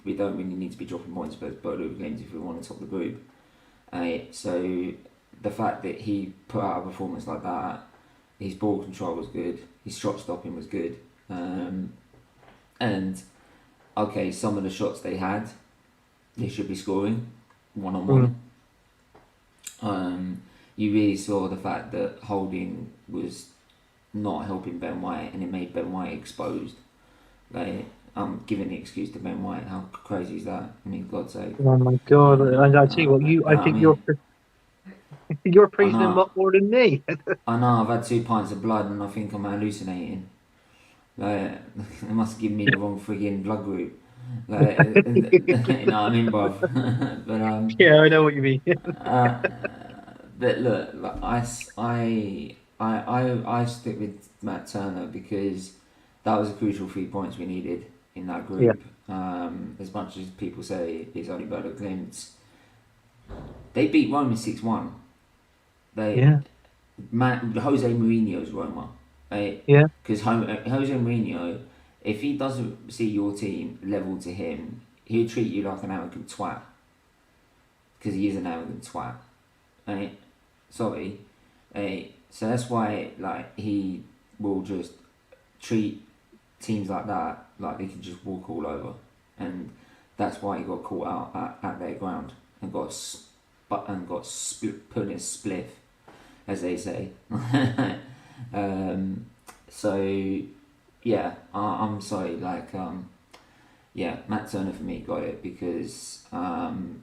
we don't really need to be dropping points for both of games if we want to top the group. So the fact that he put out a performance like that, his ball control was good, his shot stopping was good, and okay, some of the shots they had, they should be scoring one on Mm. one. You really saw the fact that Holding was not helping Ben White, and it made Ben White exposed. Like, I'm giving the excuse to Ben White. How crazy is that? I mean, God's sake. Oh my God! And I tell you what, I I think mean, you're I praising him know, up more than me. I know. I've had 2 pints of blood, and I think I'm hallucinating. Like, they must give me the wrong frigging blood group. Like, you know what I mean, bruv? but Yeah, I know what you mean. uh, but look, like, I stick with Matt Turner because that was a crucial 3 points we needed in that Yeah, group. As much as people say it's only about a glimpse, they beat Roma 6-1. They yeah, Jose Mourinho's Roma, right? yeah. Because Jose Mourinho, if he doesn't see your team level to him, he'll treat you like an arrogant twat. Because he is an arrogant twat, right? Sorry, so that's why like he will just treat teams like that like they can just walk all over, and that's why he got caught out at their ground and put in a spliff, as they say. um, so yeah, I'm sorry, like yeah, Matt Turner for me got it because though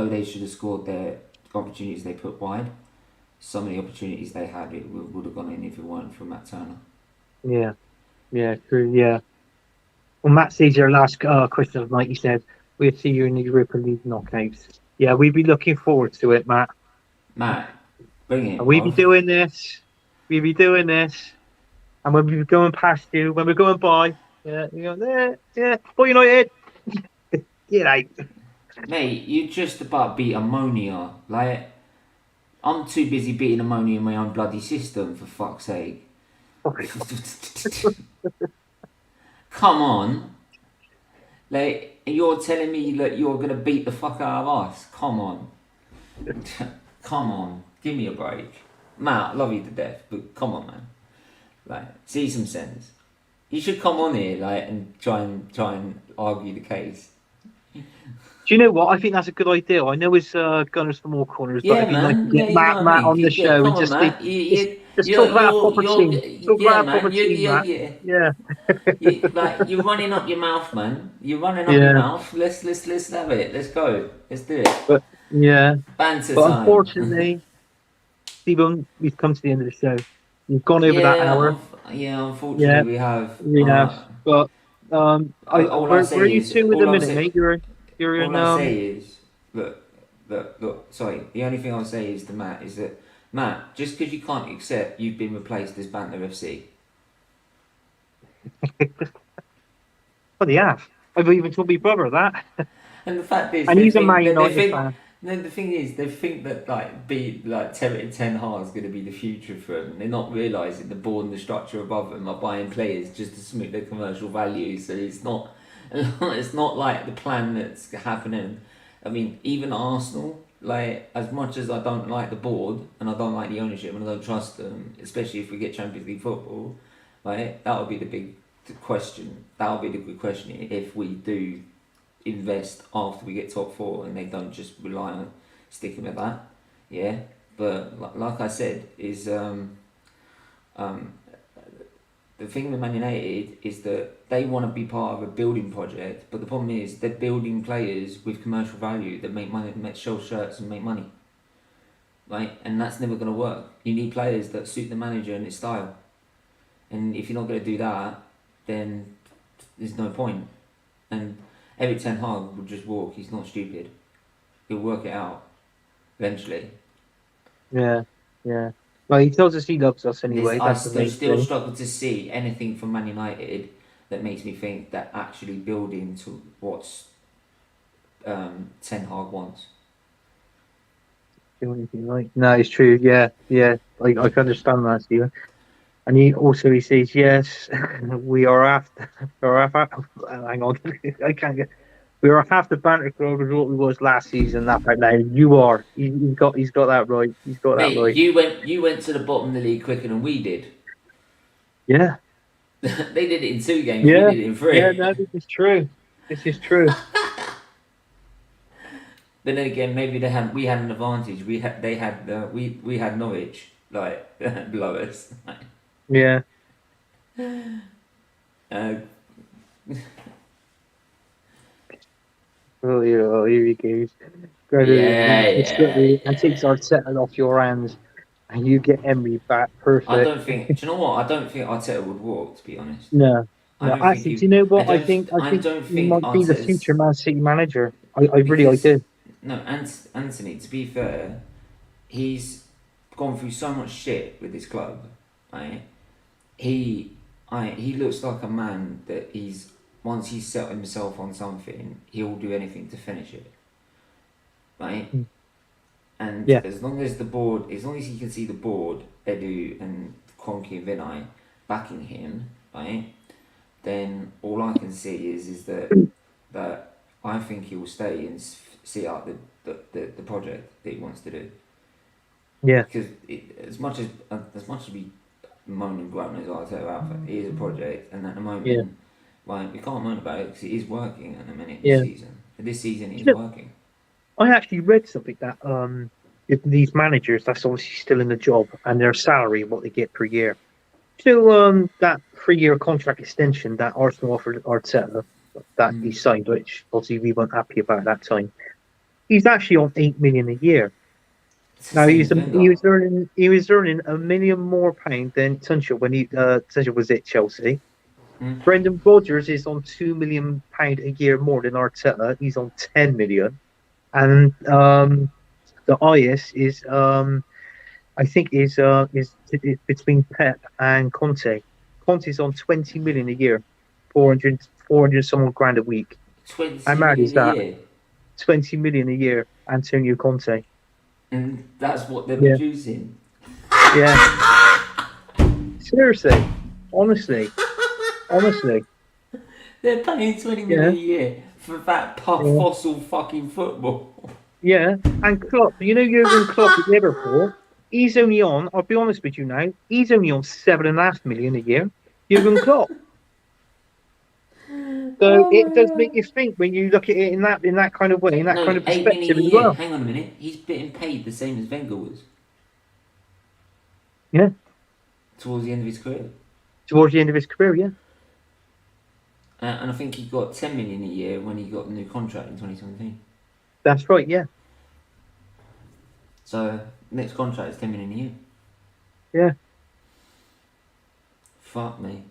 they should have scored their opportunities they put wide, some of the opportunities they had it would have gone in if it weren't for Matt Turner. Yeah, yeah, true. Yeah. Well, Matt says your last question of the night. He said, "We'll see you in the Europa League knockouts." Yeah, we'd be looking forward to it, Matt. Matt, bring And it, we'd be bruv. doing this. We'd be doing this. And when we be going past you, when we're going by, yeah, you go, Boy United, get out. Mate, you just about beat ammonia. Like, I'm too busy beating ammonia in my own bloody system, for fuck's sake. Come on. Like, you're telling me that you're gonna beat the fuck out of us? Come on. Come on. Give me a break. Matt, I love you to death, but come on, man. Like, see some sense. You should come on here, like, and try and argue the case. Do you know what? I think that's a good idea. I know it's Gunners from all corners, but Yeah, it'd be nice to man. Yeah, get you know what I Matt mean. on the Yeah, show and come on, man. just talk about a proper team. Talk Yeah, about a proper man. team, Matt. Yeah. Yeah, Like, you're running up your mouth, man. You're running up your yeah, mouth. Let's have it. Let's go. Let's do it. but yeah, Banter but time. unfortunately, Stephen, we've come to the end of the show. We've gone over that Yeah, hour. unfortunately Yeah, we have. we have. But All I'll where are say you is, two at the minute, mate? You're in all I say is, look. Sorry, the only thing I'll say is to Matt is that Matt, just because you can't accept you've been replaced as Banter FC. Oh, they have. I've even told my brother that, And the fact is, and they he's a think Man that they United think. fan. No, the thing is, they think that Ten Hag is going to be the future for them. They're not realising the board and the structure above them are buying players just to smooth their commercial value. So it's not It's not like the plan that's happening. I mean, even Arsenal, like, as much as I don't like the board and I don't like the ownership and I don't trust them, especially if we get Champions League football, right? That'll be the big question. That'll be the good question if we do invest after we get top four and they don't just rely on sticking with that. Yeah, but like I said, is um, the thing with Man United is that they want to be part of a building project, but the problem is they're building players with commercial value that make money, that sell shirts and make money, right? And that's never going to work. You need players that suit the manager and his style, and if you're not going to do that, then there's no point. And Eric Ten Hag will just walk. He's not stupid. He'll work it out eventually. Yeah, yeah. Well, he tells us he loves us anyway. I That's the main still thing. struggle to see anything from Man United that makes me think that actually building to what's Ten Hag wants. Do anything right? No, it's true. Yeah, yeah. I can understand that, Stephen. And he says yes, we are after. Or hang on, I can't get. We are half the banter club as what we was last season. That right now, you are. He's got that right. He's got that Mate, right. you went to the bottom of the league quicker than we did. Yeah, They did it in 2 games. We yeah, did it in yeah. 3. No, this is true. This is true. But then again, maybe we had an advantage. We had Norwich like below us. Yeah. Uh, Oh, yeah. Oh, here he goes. yeah, yeah, And takes yeah. our setting off your hands, and you get Emery back. I Perfect. don't think. Do you know what? I don't think Arteta would walk. To be honest, No, I no. don't think Actually, do he. you know I what? don't. I I think don't he think might be the Arteta's future Man City manager. I really, I because do. no, Anthony. To be fair, he's gone through so much shit with this club. Right? He looks like a man that he's once he's set himself on something, he'll do anything to finish it. Right? Mm. And Yeah, as long as he can see the board, Edu and Kroenke and Vinay backing him, right? Then all I can see is that I think he will stay and see out the project that he wants to do. yeah, Because as much as we moan and groan as Arteta Alpha, it is a project, and at the yeah, moment, like we can't moan about it because it is working at the minute this yeah. season. This season it You is know, working. I actually read something that if these managers that's obviously still in the job and their salary, what they get per year. So that 3-year contract extension that Arsenal offered Arteta that he Mm. signed, which obviously we weren't happy about at that time. He's actually on 8 million a year. It's the Now same as Wenger. he was earning £1 million more than Tunchel when Tunchel was at Chelsea. Mm. Brendan Rodgers is on £2 million a year more than Arteta. He's on 10 million, and the highest is I think is between Pep and Conte. Conte's on 20 million a year, 400 someone grand a week. How 20 mad is million a that? year, 20 million a year, Antonio Conte. and that's what they're Yeah, producing. yeah. Seriously, honestly, honestly. They're paying 20 Yeah, million a year for that yeah, fossil fucking football. yeah. And Klopp, Jurgen Klopp at Liverpool. He's only on. I'll be honest with you now. He's only on 7.5 million a year. Jurgen Klopp. So Oh it my does make you god. think when you look at it in that kind of way, in that No, kind of 8 million perspective a as year. well. Hang on a minute. He's getting paid the same as Wenger was Yeah, towards the end of his career. towards the end of his career. Yeah, And I think he got 10 million a year when he got the new contract in 2017. that's right. Yeah, So next contract is 10 million a year. yeah. Fuck me.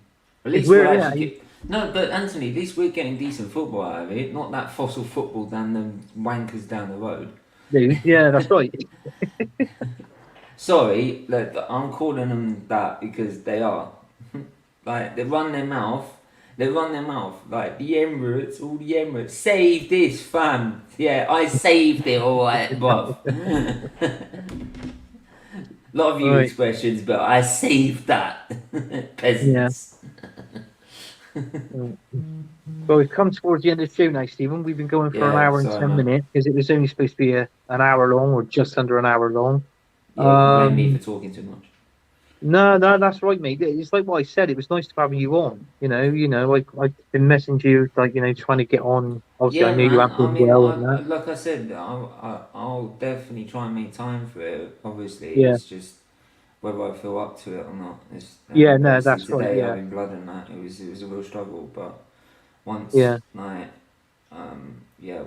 At It's least we'll weird. Yeah, actually get. No, but Anthony, at least we're getting decent football out of it. Not that fossil football down the wankers down the road. dude. Yeah, that's right. Sorry, look, I'm calling them that because they are. Like, they run their mouth. They run their mouth. Like, the Emirates, all the Emirates. Save this, fam. Yeah, I saved it, alright, bruv. Lot of you Right. expressions, but I saved that. Yeah. Peasants. Mm. Well, we've come towards the end of the show now, Stephen. We've been going for an Yeah, hour and sorry, 10 minutes because it was only supposed to be an hour long or just under an hour long. Yeah, you can blame me for Um, talking too much. no, that's right, mate. It's like what I said. It was nice to have you on. Like I've been messaging you, like trying to get on. Obviously, I Yeah, knew you man. have I been mean, well and that. like I said, I'll definitely try and make time for it. Obviously, Yeah, it's just whether I feel up to it or not. yeah, But no, obviously that's right. today Yeah, having blood and that, it was a real struggle. But once yeah, like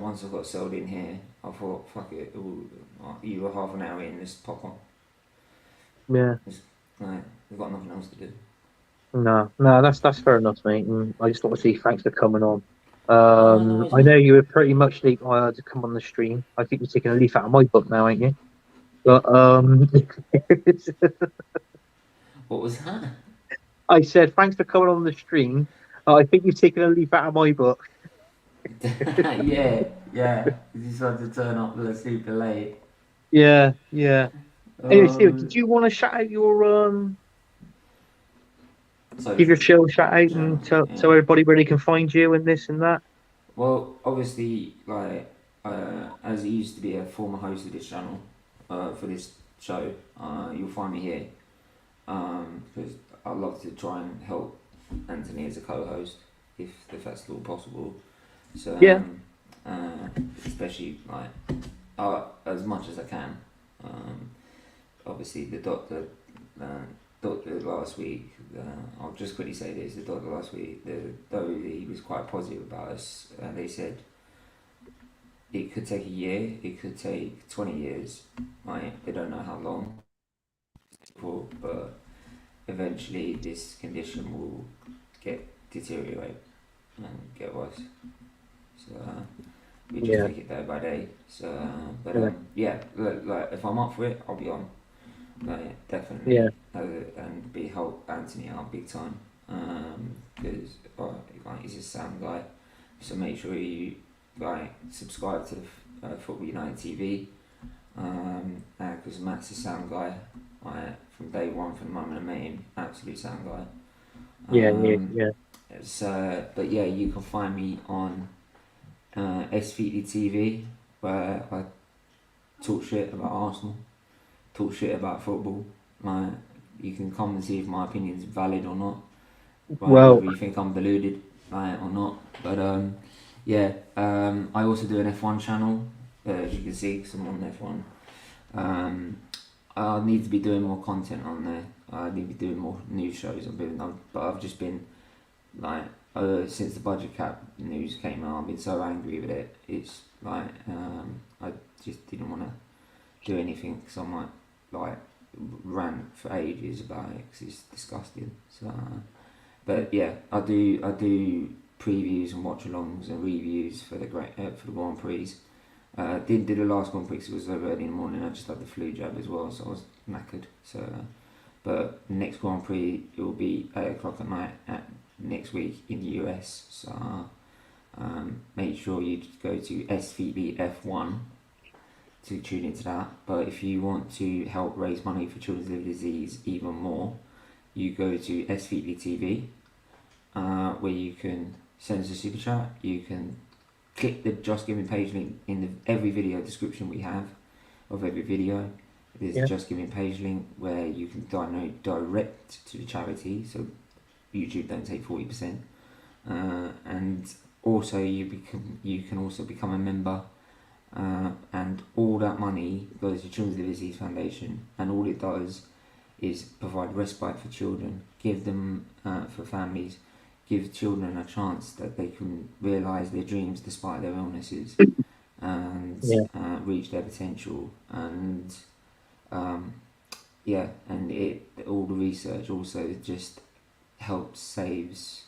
once I got settled in here, I thought, fuck it. You were half an hour in, just pop on. yeah. Just, like, we've got nothing else to do. No, that's fair enough, mate. And I just want to say thanks for coming on. Oh, no worries, I man. know you were pretty much late to come on the stream. I think you're taking a leaf out of my book now, ain't you? But What was that? I said thanks for coming on the stream. I think you've taken a leaf out of my book. Yeah, yeah. You decided to turn up super late. Yeah, yeah. Anyway, Steve, did Um, you want to shout out give your Socials, show a shout out channel, and tell yeah. everybody where they can find you and this and that? Well, obviously, as it used to be a former host of this channel, for this show, you'll find me here. Because I'd love to try and help Anthony as a co-host, if that's at all possible. So, Yeah, uh, especially as much as I can. Um, Obviously, doctor last week. I'll just quickly say this: the doctor last week, though he was quite positive about us, they said it could take a year, it could take 20 years. Right? They don't know how long, but eventually this condition will deteriorate and get worse. So we just yeah, take it day by day. So, yeah, like if I'm up for it, I'll be on. yeah, Definitely, and be help Anthony out big time. Because he's a sound guy, so make sure you subscribe to the Football United TV. Because Matt's a sound guy. From day one, from the moment I met him, absolute sound guy. yeah, Um, yeah, but yeah, you can find me on SVD TV, where I talk shit about Arsenal, talk shit about football. Like, you can come and see if my opinion's valid or not. Right, Well, whether you think I'm deluded, or not. But I also do an F1 channel, as you can see, because I'm on F1. I need to be doing more content on there. I need to be doing more news shows. But I've just been like, since the budget cap news came out, I've been so angry with it. It's like, I just didn't want to do anything because I might like rant for ages about it because it's disgusting. So, but yeah, I do previews and watch-alongs and reviews for the Grand Prix. Didn't do the last Grand Prix because it was so early in the morning. I just had the flu jab as well, so I was knackered. So, but next Grand Prix it will be 8 o'clock at night next week in the US. So make sure you go to SVBF1 to tune into that. But if you want to help raise money for children's liver disease even more, you go to SVB TV, where you can send us a super chat. You can click the Just Giving page link in every video description we have of every video. There's a yeah, Just Giving page link where you can donate direct to the charity, so YouTube don't take 40%. And also you can also become a member, and all that money goes to Children's Liver Disease Foundation, and all it does is provide respite for children, give them for families, give children a chance that they can realise their dreams despite their illnesses, and yeah, reach their potential. And all the research also just helps saves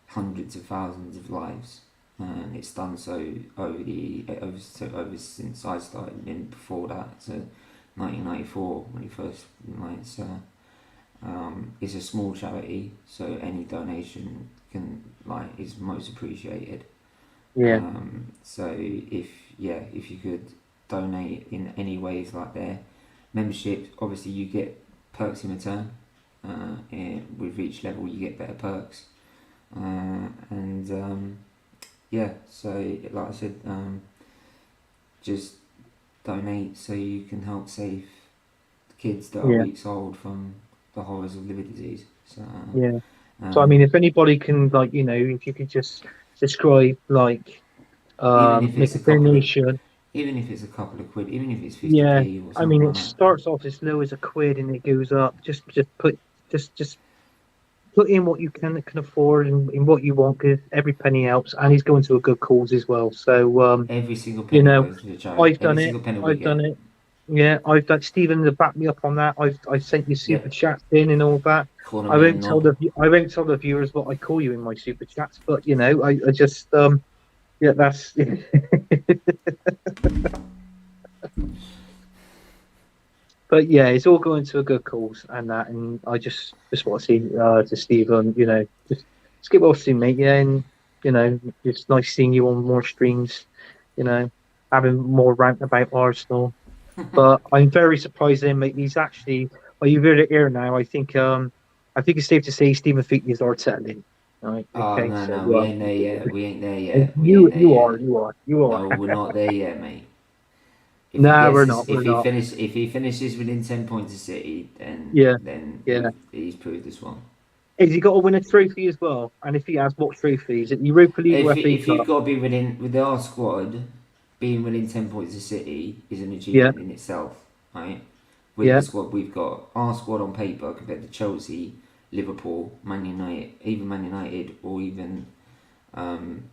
hundreds of thousands of lives, and it's done so over since I started, and before that, so 1994 when he first like so. It's a small charity, so any donation is most appreciated. yeah, So if you could donate in any ways like their membership, obviously you get perks in return. With each level, you get better perks. And yeah, so like I said, just donate so you can help save kids that are Yeah, weeks old from the horrors of liver disease. So, yeah. So I mean, um, if anybody can, like, if you could just subscribe, like, even if make it's a a couple of, donation. even if it's a couple of quid, even if it's Yeah, 50p or I something mean, it like that. starts off as low as a quid and it goes up. Just put in what you can afford and in what you want, because every penny helps, and he's going to a good cause as well. So, Every single you penny know, goes to the charity. I've Every done it. single penny we I've done get. it. Yeah, I've done. Stephen to back me up on that. I sent you super Yep. chats in and all that. Calling me a knob. I won't tell the viewers what I call you in my super chats, but I just yeah, that's but yeah, it's all going to a good cause and that, and I just want to see to Stephen, just get well soon, mate. Yeah, and it's nice seeing you on more streams, you know, having more rant about Arsenal. But I'm very surprised then, mate. He's actually, well, you've heard it here now. I think it's safe to say Stephen Fleetwood is Arteta in. All right, Oh okay, no so no, we ain't there yet. We ain't there and yet. We ain't there yet. you are. No, we're not there yet, mate. If he No, gets we're his, not, we're not. if he finishes within 10 points of City, then Yeah, yeah. he's proved this one. Has he got to win a trophy as well? And if he has, what trophy? Is it Europa League or FA If you've Cup? got to be within with our squad, being within 10 points of City is an Yeah, achievement in itself, right? With the yeah, squad we've got, our squad on paper compared to Chelsea, Liverpool, Man United, even Man United, or even um,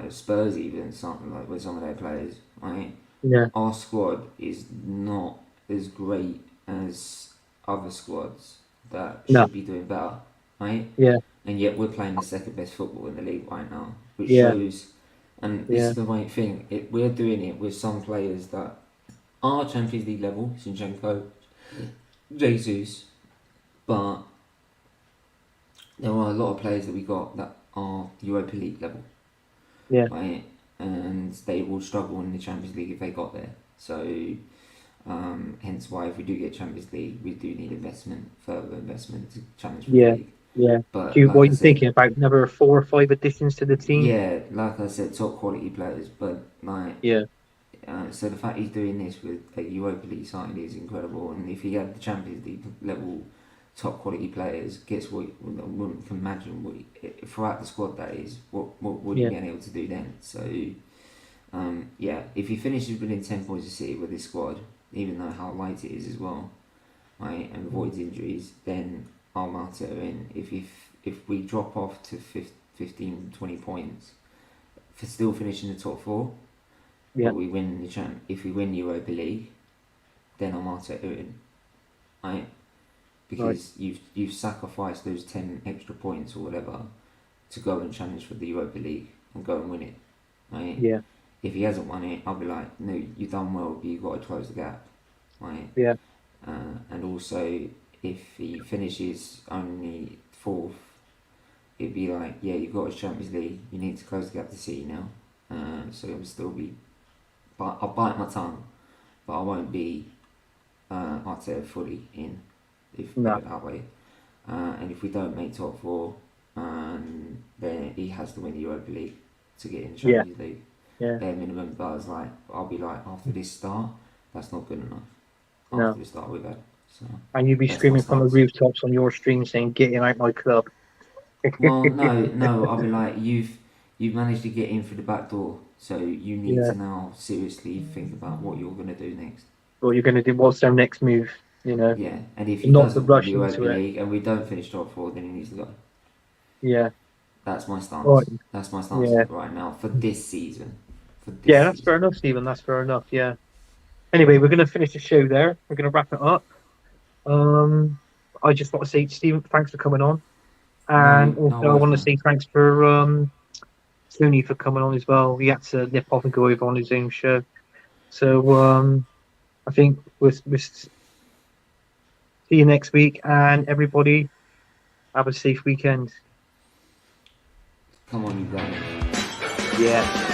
Spurs, even something like with some of their players, right? yeah. Our squad is not as great as other squads that No, should be doing better, right? yeah, And yet we're playing the second best football in the league right now, which yeah, shows. And this yeah, is the right thing. We're doing it with some players that are Champions League level, Zinchenko, Jesus, but there are a lot of players that we got that are Europa League level, yeah, right? And they will struggle in the Champions League if they got there. So hence why if we do get Champions League, we do need further investment to challenge for the yeah, league. yeah. But What like are I you said, thinking about? Another 4 or 5 additions to the team? yeah, like I said, top quality players. But like, Yeah, so the fact he's doing this with a Europa League side is incredible. And if he had the Champions League level top quality players, guess what? One can imagine throughout the squad that is. What would he yeah, be able to do then? So yeah, if he finishes within 10 points of City with his squad, even though how light it is as well, right, and avoids injuries, then I'll mark it in. If we drop off to 15, 20 points for still finishing the top four, yeah. but we win if we win Europa League, then I'm Arteta in, right? Right. Because you've sacrificed those 10 extra points or whatever to go and challenge for the Europa League and go and win it, right? Yeah, If he hasn't won it, I'll be like, no, you've done well, but you've got to close the gap, right? yeah, And also, if he finishes only fourth, it'd be like, yeah, you've got a Champions League, you need to close the gap to City now. So it'll still be, but I'll bite my tongue, but I won't be Arteta fully in, if put no, it that way. And if we don't make top four, then he has to win the Europa League to get in the yeah, Champions League. yeah, Bare minimum, but I'll be like, after this start, that's not good enough. no. After the start we've had, so And you'd be that's my screaming from the stance. rooftops on your stream saying, "Get him out my club." Well, no, I'll be like, you've managed to get in through the back door, so you need Yeah. to now seriously think about what you're gonna do next. What you're going to do? What's their next move? Yeah, and if he Not to doesn't win the rush Europa into it. League and we don't finish top four, then he needs to go. Yeah. That's my Right. stance. That's my stance Yeah. right now for this season. For this Yeah, that's season. fair enough, Stephen. That's fair enough. Yeah. Anyway, we're going to finish the show there. We're going to wrap it up. Um, I just want to say, Stephen, thanks for coming on, and No also I worries, want to man. say thanks for Tony for coming on as well. He had to nip off and go over on his own show. So I think we'll see you next week, and everybody have a safe weekend. Come on, you guys. Yeah.